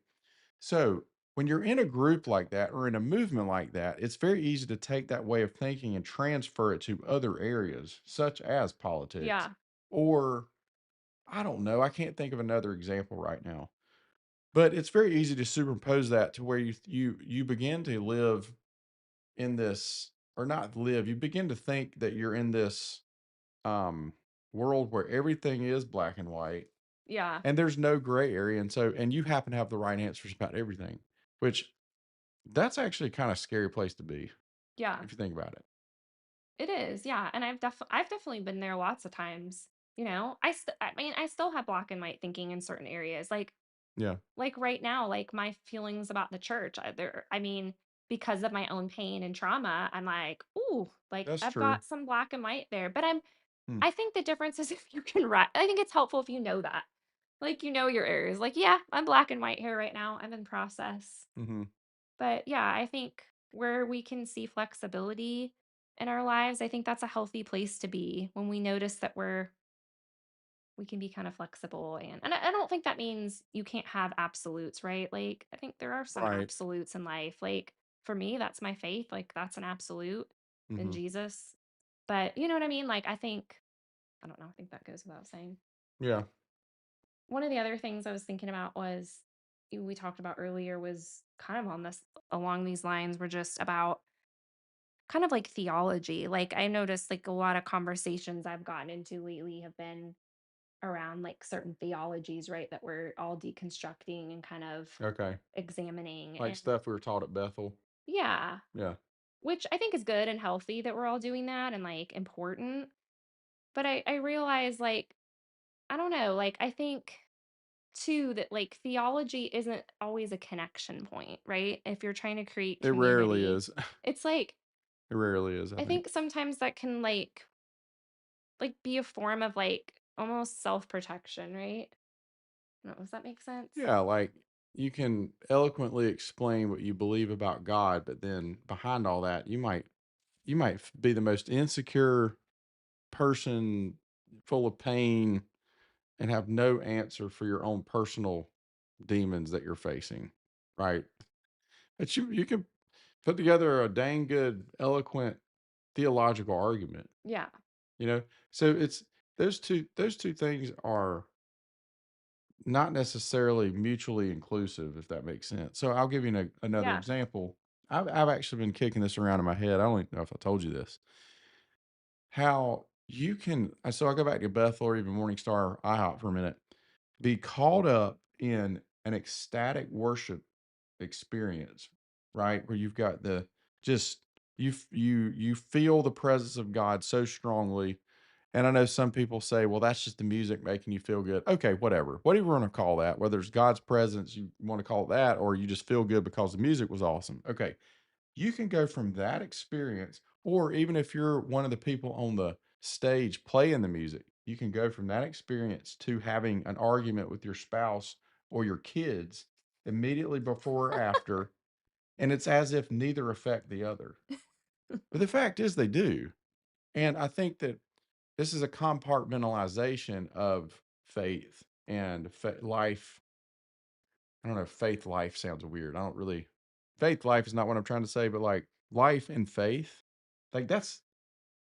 so when you're in a group like that or in a movement like that, it's very easy to take that way of thinking and transfer it to other areas, such as politics, Yeah. or I don't know. I can't think of another example right now, but it's very easy to superimpose that to where you begin to live in this, or not live, you begin to think that you're in this um world where everything is black and white Yeah. and there's no gray area, and you happen to have the right answers about everything, which that's actually kind of scary place to be Yeah. if you think about it. It is. Yeah. And I've definitely been there lots of times. I mean, I still have black and white thinking in certain areas. Yeah, Like right now, like my feelings about the church, I mean, because of my own pain and trauma, I'm like, ooh, like that's I've true. got some black and white there. Hmm. I think the difference is if you can write. I think it's helpful if you know that. Like you know your errors. Like, yeah, I'm black and white here right now. I'm in process. Hmm. But yeah, I think where we can see flexibility in our lives, I think that's a healthy place to be when we notice that we can be kind of flexible and I don't think that means you can't have absolutes, right? Like I think there are some Right. absolutes in life. Like for me, that's my faith. Like that's an absolute in Hmm. Jesus. But you know what I mean? Like I don't know, I think that goes without saying. Yeah. One of the other things I was thinking about was we talked about earlier was kind of on this along these lines were just about kind of like theology. Like I noticed like a lot of conversations I've gotten into lately have been around like certain theologies, right? That we're all deconstructing and kind of Okay. examining. Like And stuff we were taught at Bethel. yeah, Yeah. which I think is good and healthy that we're all doing that and like important. But I realize like, I don't know, like I think too that like theology isn't always a connection point, right? If you're trying to create It rarely community, is. it's like, It rarely is, I I think. think sometimes that can like be a form of like almost self-protection, right? I don't know, does that make sense? Yeah, like you can eloquently explain what you believe about God, but then behind all that, you might be the most insecure person, full of pain, and have no answer for your own personal demons that you're facing, right? But you can put together a dang good, eloquent theological argument, Yeah. you know. So it's those two things are not necessarily mutually inclusive, if that makes sense. So I'll give you another Yeah. example. I've actually been kicking this around in my head. I don't even know if I told you this. How you can, so I go back to Bethel or even Morning Star IHOP for a minute, be caught up in an ecstatic worship experience, right? Where you've got just you feel the presence of God so strongly, And I know some people say, well, that's just the music making you feel good. Okay, whatever. Whatever you want to call that, whether it's God's presence, you want to call it that, or you just feel good because the music was awesome. Okay. You can go from that experience, or even if you're one of the people on the stage playing the music, you can go from that experience to having an argument with your spouse or your kids immediately before or after. And it's as if neither affect the other. But the fact is, they do. And I think that this is a compartmentalization of faith and life. I don't know. Faith life sounds weird. I don't really, faith life is not what I'm trying to say, but like life and faith, like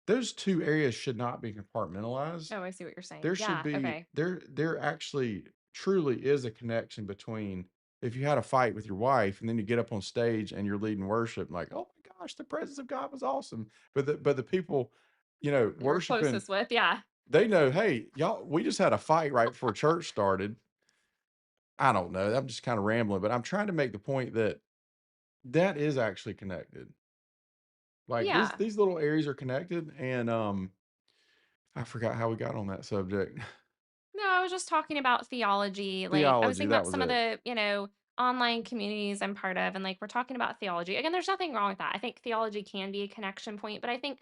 those two areas should not be compartmentalized. Oh, I see what you're saying. There should Yeah, be, okay. there actually truly is a connection between if you had a fight with your wife and then you get up on stage and you're leading worship, like, oh my gosh, the presence of God was awesome. But the people, You're worshiping, closest with, yeah. they know, hey, y'all, we just had a fight right before church started. I don't know. I'm just kind of rambling, but I'm trying to make the point that that is actually connected. Like these Yeah. these little areas are connected, and I forgot how we got on that subject. No, I was just talking about theology. Like, I was Theology, thinking that about was some of it. the, online communities I'm part of, and like we're talking about theology. Again, there's nothing wrong with that. I think theology can be a connection point, but I think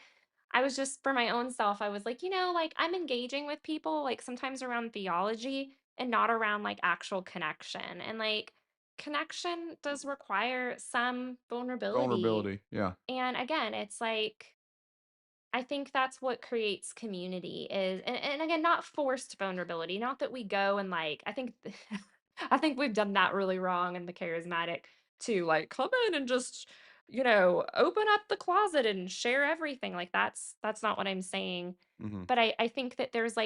I was just for my own self, I was like, like I'm engaging with people like sometimes around theology and not around like actual connection. And like connection does require some vulnerability. Vulnerability, yeah. And again, it's like I think that's what creates community is and again, not forced vulnerability, not that we go and like I think I think we've done that really wrong in the charismatic to like come in and just, open up the closet and share everything. Like that's not what I'm saying. Mhm. But I think that there's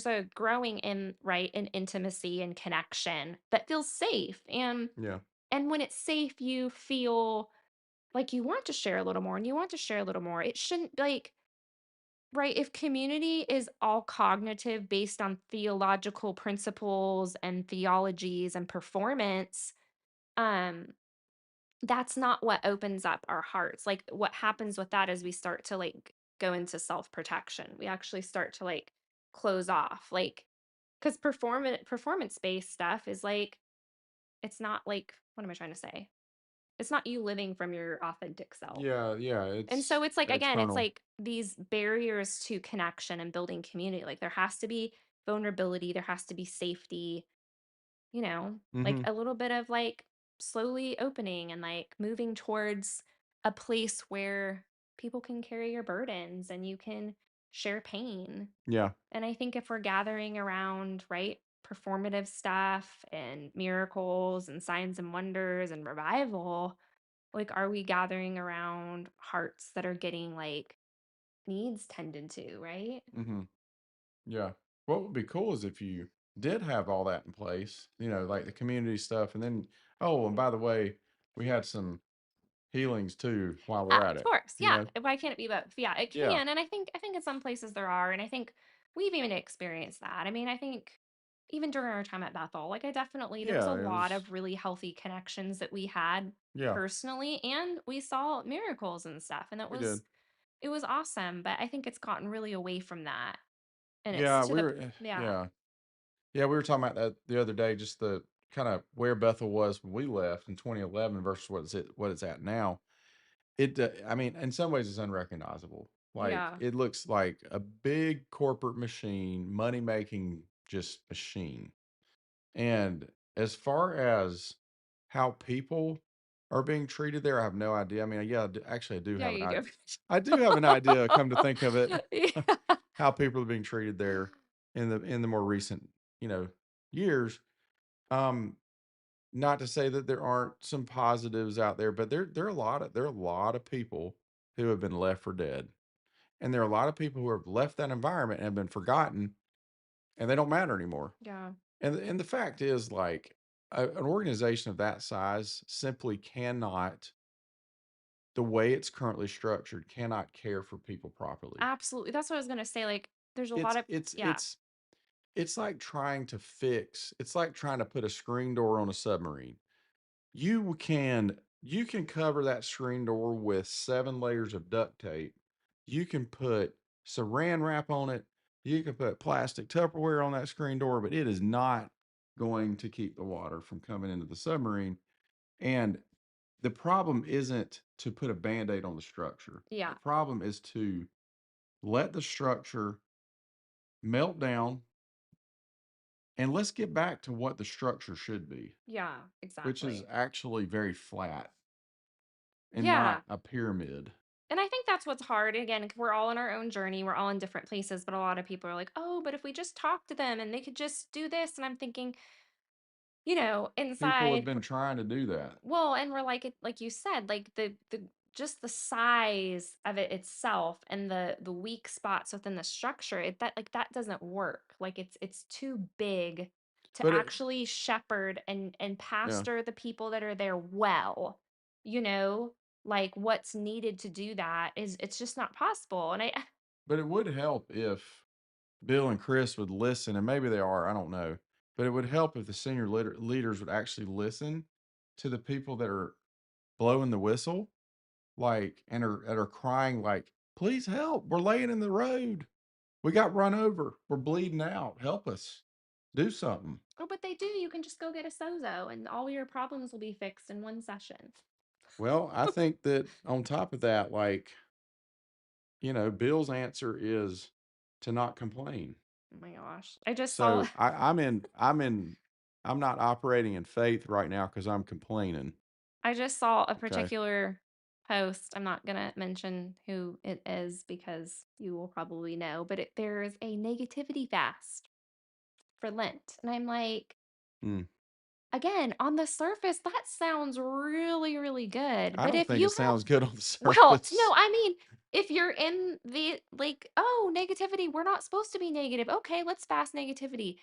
a growing in right in intimacy and connection that feels safe. Yeah. And when it's safe, you feel like you want to share a little more and you want to share a little more. It shouldn't like right, if community is all cognitive based on theological principles and theologies and performance, um, that's not what opens up our hearts. Like what happens with that is we start to like go into self-protection. We actually start to like close off. Like because performance-based stuff is like it's not like what am I trying to say? It's not you living from your authentic self. Yeah, yeah, And it's so it's like again, it's external. like these barriers to connection and building community. Like there has to be vulnerability, there has to be safety, like Mhm. a little bit of like slowly opening and like moving towards a place where people can carry your burdens and you can share pain. Yeah. And I think if we're gathering around, right, performative stuff and miracles and signs and wonders and revival, like, are we gathering around hearts that are getting, like, needs tended to, right? Mhm. Yeah. What would be cool is if you did have all that in place, like the community stuff, and then, oh, and by the way, we had some healings too while we're at Of it, course, you yeah, know? why can't it be both? Yeah, it Yeah. can, and I think in some places there are, and I think we've even experienced that. I mean, I think even during our time at Bethel, like, I definitely there was a Yeah, it lot was of really healthy connections that we had yeah, personally, and we saw miracles and stuff, and we did. it was awesome, but I think it's gotten really away from that, and it's Yeah, to we the were yeah, yeah. Yeah, we were talking about that the other day, just the kinda where Bethel was when we left in 2011 versus what it's at now. I mean, in some ways, it's unrecognizable. Like, yeah, it looks like a big corporate machine, money-making just machine. And as far as how people are being treated there, I have no idea. I mean, yeah, actually, I do yeah, have you do. I do have an idea, come to think of it, Yeah. how people are being treated there in the more recent, years. Um, Not to say that there aren't some positives out there, but there are a lot of people who have been left for dead. And there are a lot of people who have left that environment and have been forgotten and they don't matter anymore. Yeah, And the fact is, like, an organization of that size simply cannot, the way it's currently structured, cannot care for people properly. absolutely. That's what I was gonna say, like, there's a lot It's of it's yeah, it's it's like trying to fix. It's like trying to put a screen door on a submarine. You can cover that screen door with 7 layers of duct tape. You can put Saran wrap on it. You can put plastic Tupperware on that screen door, but it is not going to keep the water from coming into the submarine. And the problem isn't to put a band-aid on the structure. The Yeah. problem is to let the structure melt down, and let's get back to what the structure should be, Yeah, which is exactly. actually very flat and Yeah. not a pyramid. And I think that's what's hard. Again, we're all in our own journey. We're all in different places, but a lot of people are like, "Oh, but if we just talk to them and they could just do this." And I'm thinking, People have inside, been trying to do that. well, and we're like it, like you said, like the just the size of it itself and the weak spots within the structure, that like that doesn't work. Like it's too big to But it, actually shepherd and yeah, pastor the people that are there well. You know, like what's needed to do that is it's just not possible. And I but it would help if Bill and Chris would listen, and maybe they are, I don't know. But it would help if the senior leaders would actually listen to the people that are blowing the whistle, like, and are crying, like, please help. We're laying in the road. We got run over. We're bleeding out. Help us. Do something. oh, but they do. You can just go get a sozo and all your problems will be fixed in one session. Well, I think that on top of that, like, Bill's answer is to not complain. Oh my gosh. I just saw So I'm not operating in faith right now because I'm complaining. I just saw a Okay. particular post. I'm not going to mention who it is because you will probably know, but there is a negativity fast for Lent. And I'm like, Mm. again, on the surface, that sounds really, really good. I But don't if think it you have, sounds good on the well, no, surface. I mean, if you're in the like, oh, negativity, we're not supposed to be negative. Okay, let's fast negativity.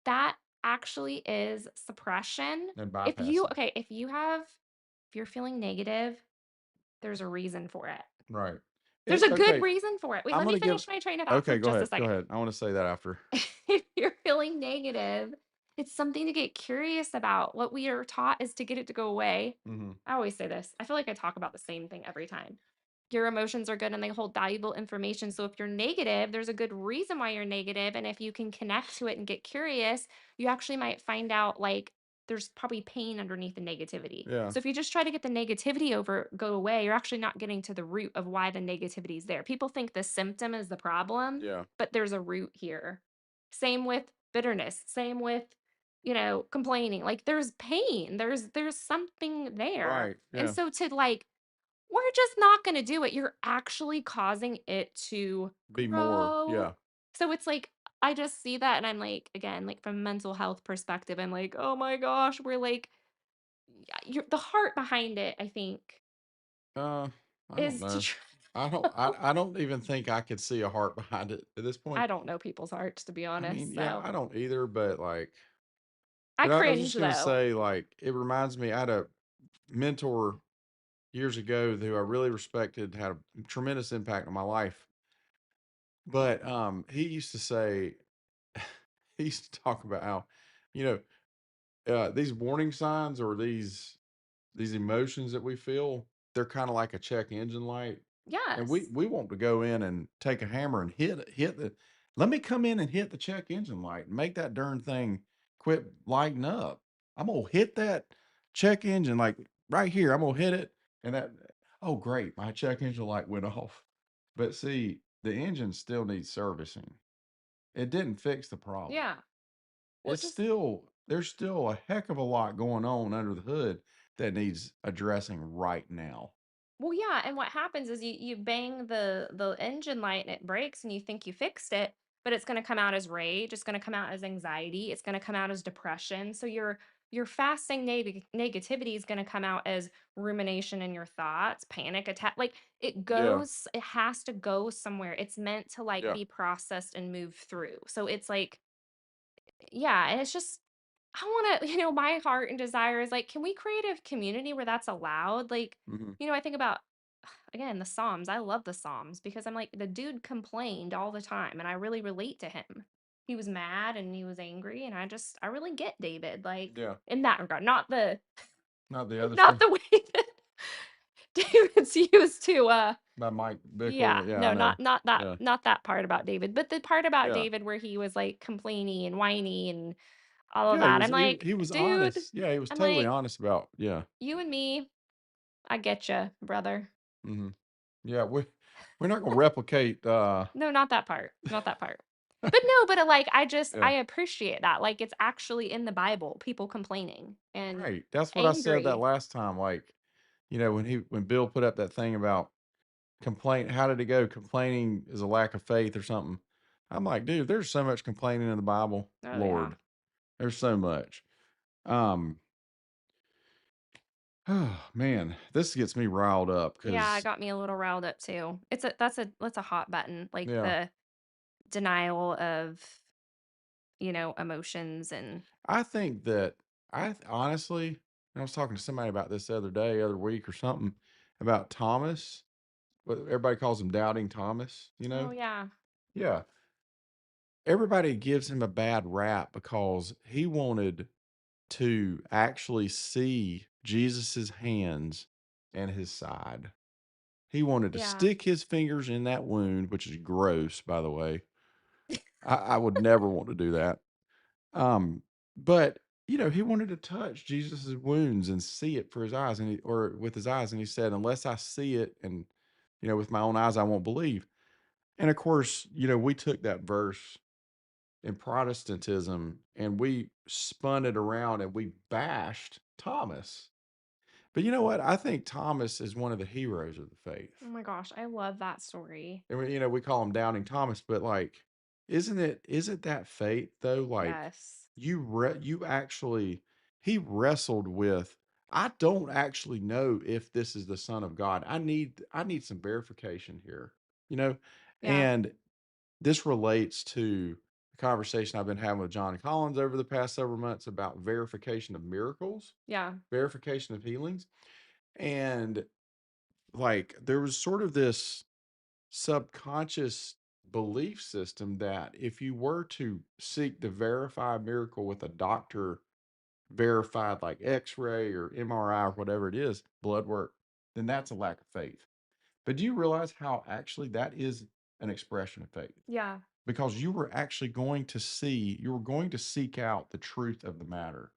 That actually is suppression. And bypass it. If you have, if you're feeling negative, there's a reason for it. Right. There's a good Okay. reason for it. Wait, I'm let me gonna give. finish my train of thought for Okay, go just a ahead. Go second. ahead. I want to say that after. If you're feeling negative, it's something to get curious about. What we are taught is to get it to go away. Hmm. I always say this. I feel like I talk about the same thing every time. Your emotions are good and they hold valuable information. So if you're negative, there's a good reason why you're negative. And if you can connect to it and get curious, you actually might find out like there's probably pain underneath the negativity. Yeah. So if you just try to get the negativity go away, you're actually not getting to the root of why the negativity is there. People think the symptom is the problem, Yeah. but there's a root here. Same with bitterness, same with complaining. Like there's pain. There's something there. Right. And Yeah. so to like we're just not going to do it. You're actually causing it to Be more. grow. Yeah. So it's like I just see that and I'm like again, like from a mental health perspective, I'm like, "Oh my gosh, we're like you're the heart behind it, I think, I don't is to know. try I don't. I don't even think I could see a heart behind it at this point. I don't know people's hearts to be I mean, honest. yeah, So, I don't either. But like, I but I was cringe just gonna though. say, like, it reminds me. I had a mentor years ago who I really respected, had a tremendous impact on my life. But he used to say, he used to talk about how, you these warning signs or these emotions that we feel, they're kind of like a check engine light. And we Yes. we want to go in and take a hammer and hit the let me come in and hit the check engine light and make that darn thing quit lighting up. I'm gonna hit that check engine like right here. I'm gonna hit it and that oh great, my check engine light went off. But see, the engine still needs servicing. It didn't fix the problem. Yeah. Well, It's just still there's still a heck of a lot going on under the hood that needs addressing right now. well, yeah, and what happens is you bang the engine light and it breaks and you think you fixed it, but it's going to come out as rage, it's going to come out as anxiety, it's going to come out as depression. So your fasting negativity is going to come out as rumination in your thoughts, panic attack. Like Yeah. it has to go somewhere. It's meant to like Yeah. be processed and move through. So it's like yeah, and it's just I want to, my heart and desire is like, can we create a community where that's allowed? Like, Mhm. I think about again the Psalms. I love the Psalms because I'm like the dude complained all the time, and I really relate to him. He was mad and he was angry, and I really get David like Yeah. in that regard. Not the Not the other not stuff. the way that David's used to. By Mike Yeah, Bickle. Yeah, I no, know. Yeah. not that part about David, but the part about Yeah. David where he was, like, complaining and whiny and all of Yeah, he that. was I'm he like, he was "Dude," honest. Yeah, he was I'm totally like, honest about yeah. "You and me, I get you, brother." Mhm. Yeah, we're not gonna replicate, No, not that part, not that part. But no, but, like, I yeah. appreciate that, like, it's actually in the Bible, people complaining and Right. That's what I said that angry. last time, like, when Bill put up that thing about how did it go? Complaining is a lack of faith or something. I'm like, dude, there's so much complaining in the Bible. Oh, yeah. Lord, there's so much. Um, oh man, this gets me riled up Yeah, it because got me a little riled up too. That's a hot button, like, yeah, the denial of, emotions and I think that honestly, I was talking to somebody about this the other week or something about Thomas. What everybody calls him Doubting Thomas, you oh, know? yeah. Yeah. Everybody gives him a bad rap because he wanted to actually see Jesus's hands and his side. He wanted to Yeah. stick his fingers in that wound, which is gross, by the way. I would never want to do that. Um, but he wanted to touch Jesus's wounds and see it for his eyes, or with his eyes, and he said, "Unless I see it, and with my own eyes, I won't believe." And of course, we took that verse in Protestantism and we spun it around and we bashed Thomas. But you know what? I think Thomas is one of the heroes of the faith. Oh my gosh, I love that story. And we call him Doubting Thomas, but like, isn't that faith though? Like, Yes. you actually he wrestled with. I don't actually know if this is the Son of God. I need some verification here. You know, Yeah. and this relates to the conversation I've been having with John Collins over the past several months about verification of miracles, Yeah. verification of healings. And like there was sort of this subconscious belief system that if you were to seek to verify a miracle with a doctor verified like x-ray or MRI or whatever it is, blood work, then that's a lack of faith. But do you realize how actually that is an expression of faith? Yeah. Because you were going to seek out the truth of the matter.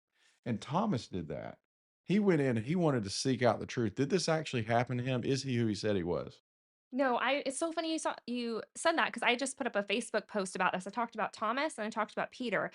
And Thomas did that. He went in and he wanted to seek out the truth. Did this actually happen to him? Is he who he said he was? No, I it's so funny you said that because I just put up a Facebook post about this. I talked about Thomas and I talked about Peter.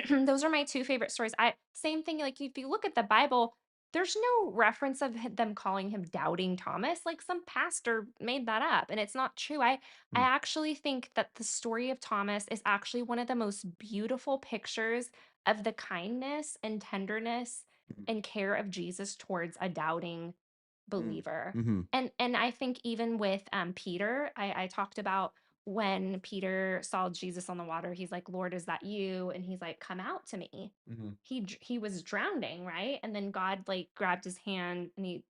Those are my 2 favorite stories. I same thing, like, if you look at the Bible, there's no reference of them calling him Doubting Thomas, like, some pastor made that up, and it's not true. I Hmm, actually think that the story of Thomas is actually one of the most beautiful pictures of the kindness and tenderness hmm, and care of Jesus towards a doubting hmm, believer. mhm, And I think even with, Peter, I talked about when Peter saw Jesus on the water, he's like, "Lord, is that you?" And he's like, "Come out to me." mhm. He was drowning, right? And then God like grabbed his hand and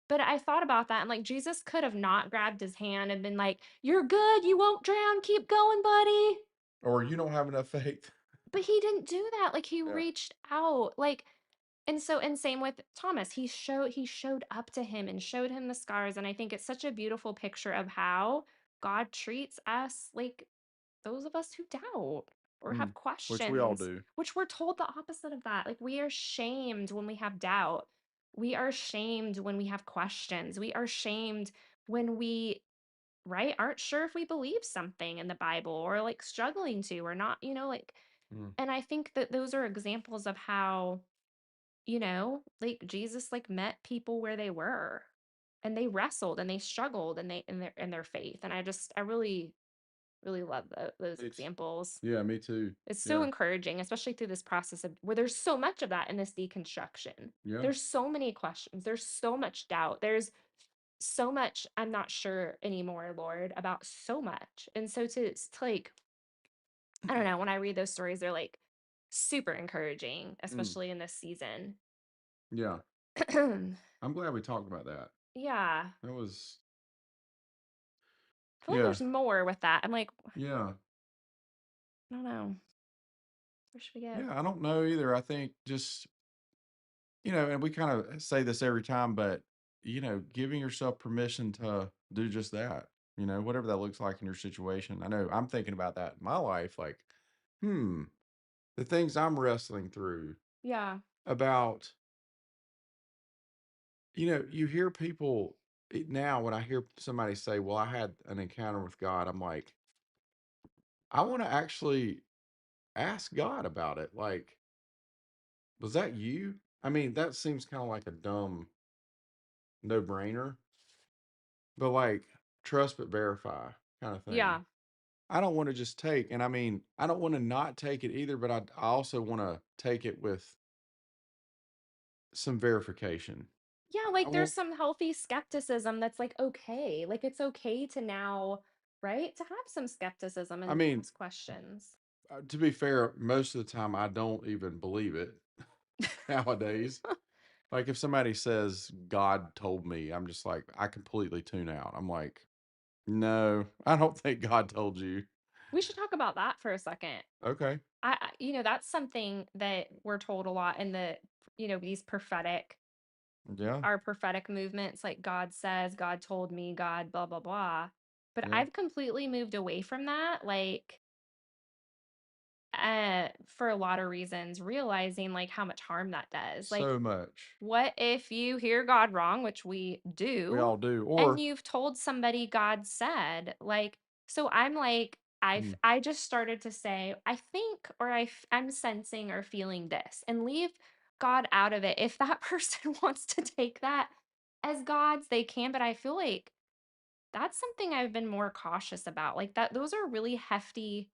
but I thought about that and like Jesus could have not grabbed his hand and been like, "You're good, you won't drown, keep going, buddy." Or you don't have enough faith. But he didn't do that. Like he Yeah. reached out. And same with Thomas. He showed up to him and showed him the scars. And I think it's such a beautiful picture of how God treats us, like those of us who doubt or Mm. have Which we all questions, do. which we're told the opposite of that. Like we are shamed when we have doubt. We are shamed when we have questions. We are shamed when we, right, aren't sure if we believe something in the Bible or like struggling to or not, like, Mm, and I think that those are examples of how, like Jesus like met people where they were and they wrestled and they struggled and they in their faith. And I really, really love those it's examples. yeah, me too. It's so Yeah. encouraging, especially through this process of where there's so much of that in this deconstruction. Yeah. There's so many questions. There's so much doubt. There's so much I'm not sure anymore, Lord, about so much. And so to like, I don't know, when I read those stories, they're like super encouraging, Mm, especially in this season. yeah. I'm glad we talked about that. Yeah. That was I feel like yeah. there's more with that. I'm like, Yeah. I don't know. Where should we go? Yeah, I don't know either. I think just and we kind of say this every time, but giving yourself permission to do just that. Whatever that looks like in your situation. I know I'm thinking about that in my life, like, hmm, the things I'm wrestling through Yeah. about, you hear people now when I hear somebody say, well, I had an encounter with God, I'm like, I want to actually ask God about it. Like, was that you? I mean, that seems kind of like a dumb no brainer, but like, trust but verify kind of thing. Yeah. I don't want to just take, and I mean, I don't want to not take it either, but I also want to take it with some verification. Yeah, I like there's want, some healthy skepticism that's like okay. Like it's okay to now, right? To have some skepticism I and mean, ask questions. to be fair, most of the time I don't even believe it nowadays. Like if somebody says God told me, I'm just like I completely tune out. I'm like, no, I don't think God told you. We should talk about that for a second. Okay. That's something that we're told a lot in these Yeah. our prophetic movements, like God says, God told me, God, blah, blah, blah. But Yeah. I've completely moved away from that. Like, for a lot of reasons, realizing like how much harm that does. Like, So much. what if you hear God wrong, which we We do, all do. and Or you've told somebody God said, like, so I'm like, mm, I just started to say, I think, or I'm sensing or feeling this, and leave God out of it. If that person wants to take that as God's, they can, but I feel like that's something I've been more cautious about. Like that, those are really hefty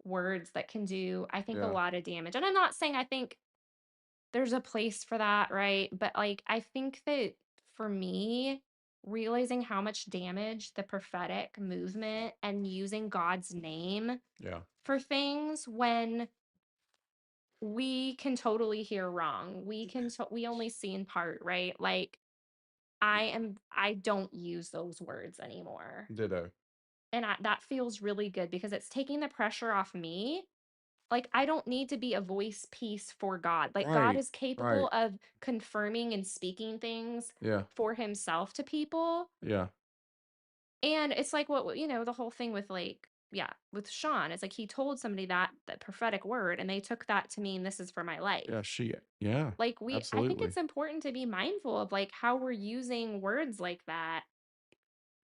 words that can do, I think, a yeah, lot of damage. And I'm not saying I think there's a place for that, right? But like I think that for me, realizing how much damage the prophetic movement and using God's name yeah, for things when we can totally hear wrong. We only see in part, right? Like I don't use those words anymore. ditto. And that feels really good because it's taking the pressure off me. Like, I don't need to be a voice piece for God. Like, God Right. is capable Right. of confirming and speaking things Yeah. for himself to people. Yeah. And it's like the whole thing with like, yeah, with Sean, it's like he told somebody that prophetic word and they took that to mean this is for my Yeah. life. Yeah. Like, I think Absolutely. it's important to be mindful of like how we're using words like that.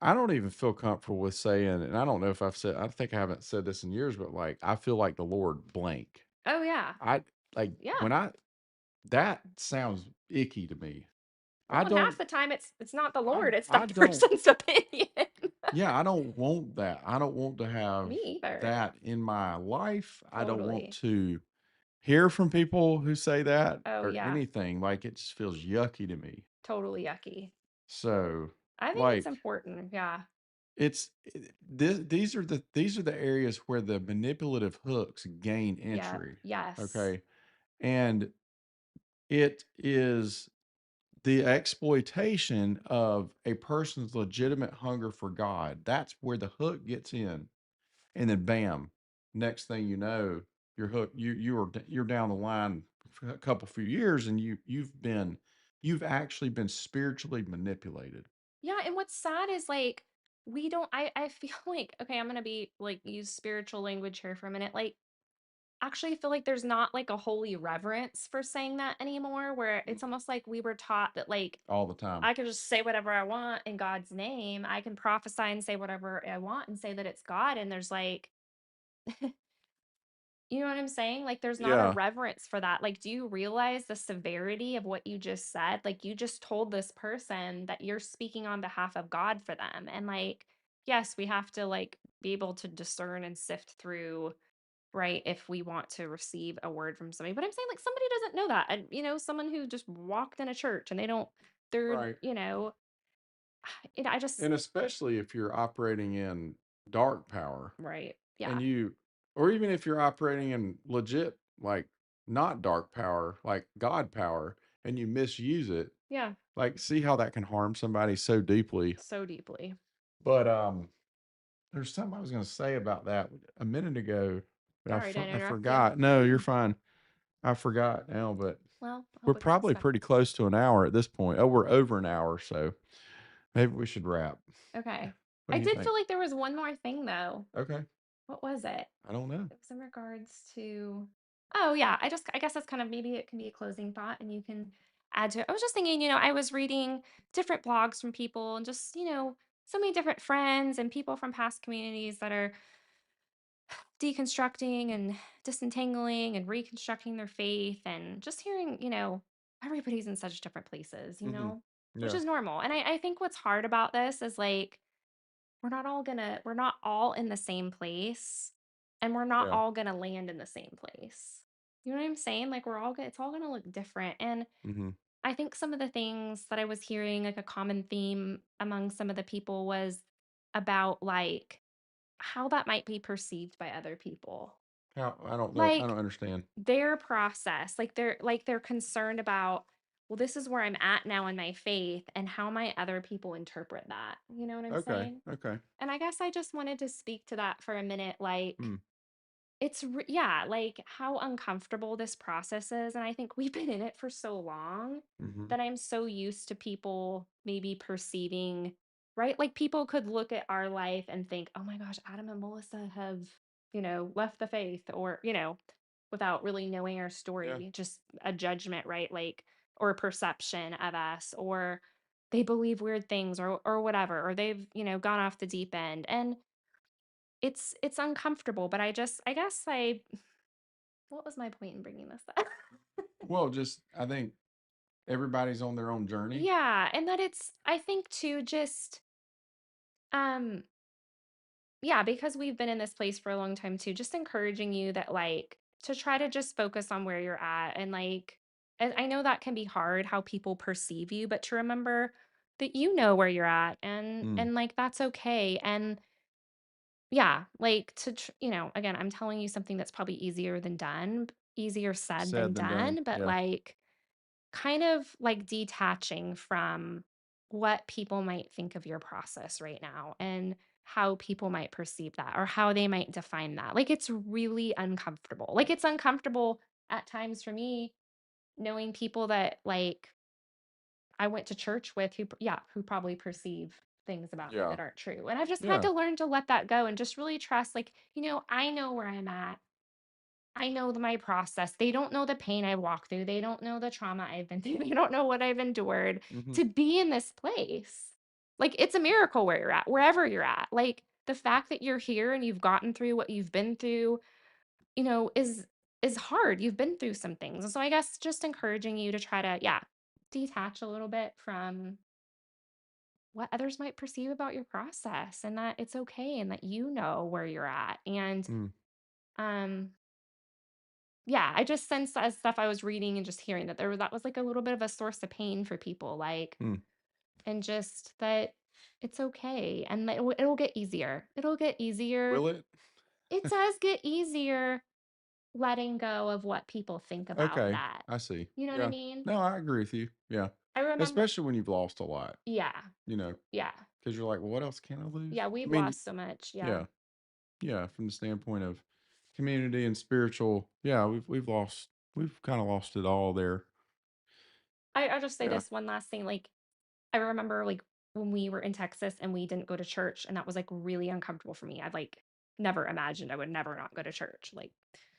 I don't even feel comfortable with saying, and I don't know if I think I haven't said this in years, but like, I feel like the Lord blank. Oh, yeah. I like Yeah. when that sounds icky to me. I Well, and half don't, the time it's not the I, Lord, it's I that don't, person's opinion. yeah, I don't want that. I don't want to have Me either. that in my life. I don't want Totally. to hear from people who say that Oh, or yeah. anything. Like it just feels yucky to me. Totally yucky. So, I think it's like, important. Yeah. these are the areas where the manipulative hooks gain Yeah. entry. Yes. Okay. And it is the exploitation of a person's legitimate hunger for God. That's where the hook gets in. And then bam, next thing you know, you're hooked. You're down the line for a couple few years and you've actually been spiritually manipulated. Yeah. And what's sad is like, we don't, I feel like, okay, I'm going to be like, use spiritual language here for a minute. Like, actually, I feel like there's not like a holy reverence for saying that anymore, where it's almost like we were taught that, like, All the time. I can just say whatever I want in God's name. I can prophesy and say whatever I want and say that it's God. And there's like, you know what I'm saying? Like, there's not a Yeah. reverence for that. Like, do you realize the severity of what you just said? Like, you just told this person that you're speaking on behalf of God for them. And, like, yes, we have to, like, be able to discern and sift through, right? If we want to receive a word from somebody. But I'm saying, like, somebody doesn't know that. And, someone who just walked in a church and they're, Right. I just, And especially if you're operating in dark power right. and Yeah. or even if you're operating in legit, like not dark power, like God power, and you misuse it, Yeah. like see how that can harm somebody so deeply. So deeply. But there's something I was going to say about that a minute ago, but Sorry to I interrupt you. forgot. No, you're fine. I forgot now, but Well, I we're hope it got probably stuck. pretty close to an hour at this point. Oh, we're over an hour, so Maybe we should wrap. Okay. What I do you did think? feel like there was one more thing though. Okay. What was it? I don't know. It was in regards to, oh yeah, I guess that's kind of, maybe it can be a closing thought and you can add to it. I was just thinking, I was reading different blogs from people and just, so many different friends and people from past communities that are deconstructing and disentangling and reconstructing their faith, and just hearing, everybody's in such different places, Mhm. which Yeah. is normal. And I think what's hard about this is like we're not all in the same place, and we're not Yeah. all gonna land in the same place. You know what I'm saying? Like it's all gonna look different. And Mhm. I think some of the things that I was hearing, like a common theme among some of the people, was about like how that might be perceived by other people. How I don't know. I Like don't understand. their process, like they're concerned about, well, this is where I'm at now in my faith, and how might other people interpret that? You know what I'm Okay. saying? Okay. And I guess I just wanted to speak to that for a minute. Like, Hmm. yeah, like how uncomfortable this process is. And I think we've been in it for so long Mhm. that I'm so used to people maybe perceiving, right? Like people could look at our life and think, oh my gosh, Adam and Melissa have, left the faith, or, without really knowing our Yeah. story, just a judgment, right? Like, or a perception of us, or they believe weird things, or whatever, or they've, gone off the deep end. And it's uncomfortable, but I guess I what was my point in bringing this up? Well, just I think everybody's on their own journey. Yeah, and that it's, I think too, just um yeah, because we've been in this place for a long time too, just encouraging you that like to try to just focus on where you're at, and like, and I know that can be hard how people perceive you, but to remember that you know where you're at, and Mm. like that's okay. And yeah, like again, I'm telling you something that's probably easier than done, easier said than Said than done. done, but Yeah. like kind of like detaching from what people might think of your process right now, and how people might perceive that, or how they might define that. Like it's really uncomfortable. Like it's uncomfortable at times for me knowing people that like I went to church with who, yeah, who probably perceive things about me Yeah. that aren't true. And I've just had Yeah. to learn to let that go and just really trust, like, I know where I'm at. I know my process. They don't know the pain I walked through. They don't know the trauma I've been through. They don't know what I've endured Mhm. to be in this place. Like it's a miracle where you're at, wherever you're at. Like the fact that you're here and you've gotten through what you've been through, is hard. You've been through some things. And so I guess just encouraging you to try to, yeah, detach a little bit from what others might perceive about your process, and that it's okay, and that you know where you're at. And Mm. um yeah, I just sensed as stuff I was reading and just hearing that that was like a little bit of a source of pain for people, like, Mm. and just that it's okay, and that it'll get easier. It'll get easier. Will it? It does get easier letting go of what people think about Okay. that. I see. You know what I Yeah. mean? No, I agree with you. Yeah. I remember, Especially when you've lost a lot, yeah, you know, yeah, because you're like, well, what else can I lose? yeah. I We've mean, lost so much. Yeah. yeah. Yeah. From the standpoint of community and spiritual, yeah, we've kind of lost it all there. I'll just say Yeah. this one last thing. Like, I remember like when we were in Texas and we didn't go to church, and that was like really uncomfortable for me. I'd like never imagined I would never not go to church. Like,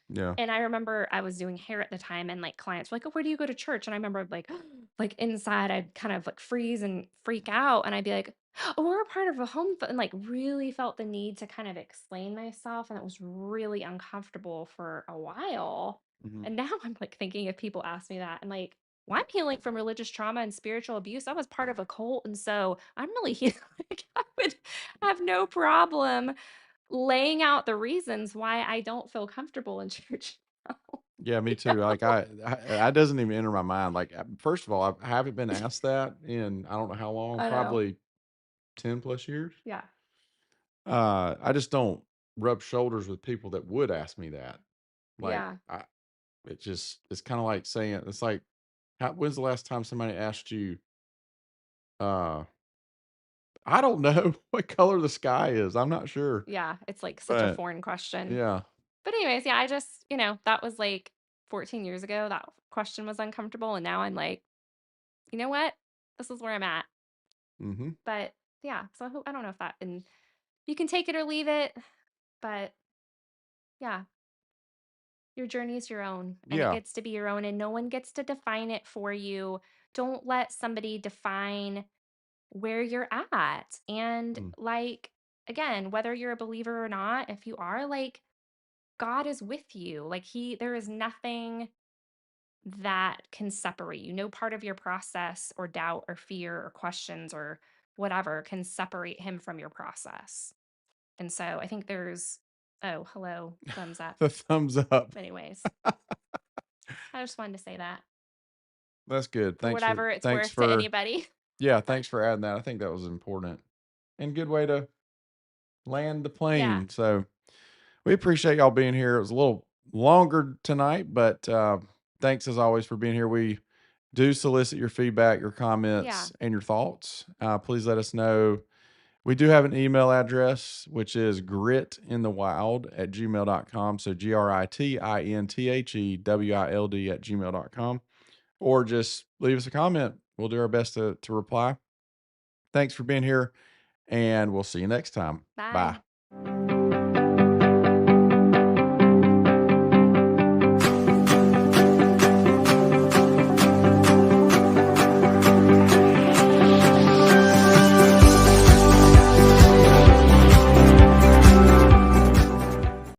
Yeah. and I remember I was doing hair at the time, and like clients were like, "Oh, where do you go to church?" And I remember like like inside I'd kind of like freeze and freak out, and I'd be like, "Oh, we're a part of a and like really felt the need to kind of explain myself, and it was really uncomfortable for a while. Hmm. And now I'm like thinking, if people ask me that, and like, well, I'm healing from religious trauma and spiritual abuse. I was part of a cult, and so I'm really healing. Like, I would have no problem laying out the reasons why I don't feel comfortable in church now. Yeah, me You too. know? Like I doesn't even enter my mind. Like, first of all, I haven't been asked that in I don't know how long, I know. probably 10 plus years. Yeah. I just don't rub shoulders with people that would ask me that. Like, Yeah. it's kind of like saying, it's like, when's the last time somebody asked you, uh, I don't know what color the sky is. I'm not sure, Yeah. It's like such a but foreign question. yeah, But anyways, yeah, I just, that was like 14 years ago. That question was uncomfortable. And now I'm like, you know what? This is where I'm at. Mhm. But yeah, so I don't know if that, and you can take it or leave it, but yeah, your journey is your own and it Yeah. gets to be your own and no one gets to define it for you. Don't let somebody define where you're at. And Mm. like, again, whether you're a believer or not, if you are, like, God is with you. Like, there is nothing that can separate you. No part of your process or doubt or fear or questions or whatever can separate him from your process. And so I think oh, hello, thumbs up. The thumbs up. Anyways, I just wanted to say that That's good. for whatever it's Thanks worth to for anybody. yeah, thanks for adding that. I think that was important and good way to land the Yeah. plane. So we appreciate y'all being here. It was a little longer tonight, but thanks as always for being here. We do solicit your feedback, your Yeah. comments, and your thoughts. Please let us know. We do have an email address, which is gritinthewild@gmail.com. So GRITINTHEWILD@gmail.com. Or just leave us a comment. We'll do our best to reply. Thanks for being here, and we'll see you next time. Bye. Bye.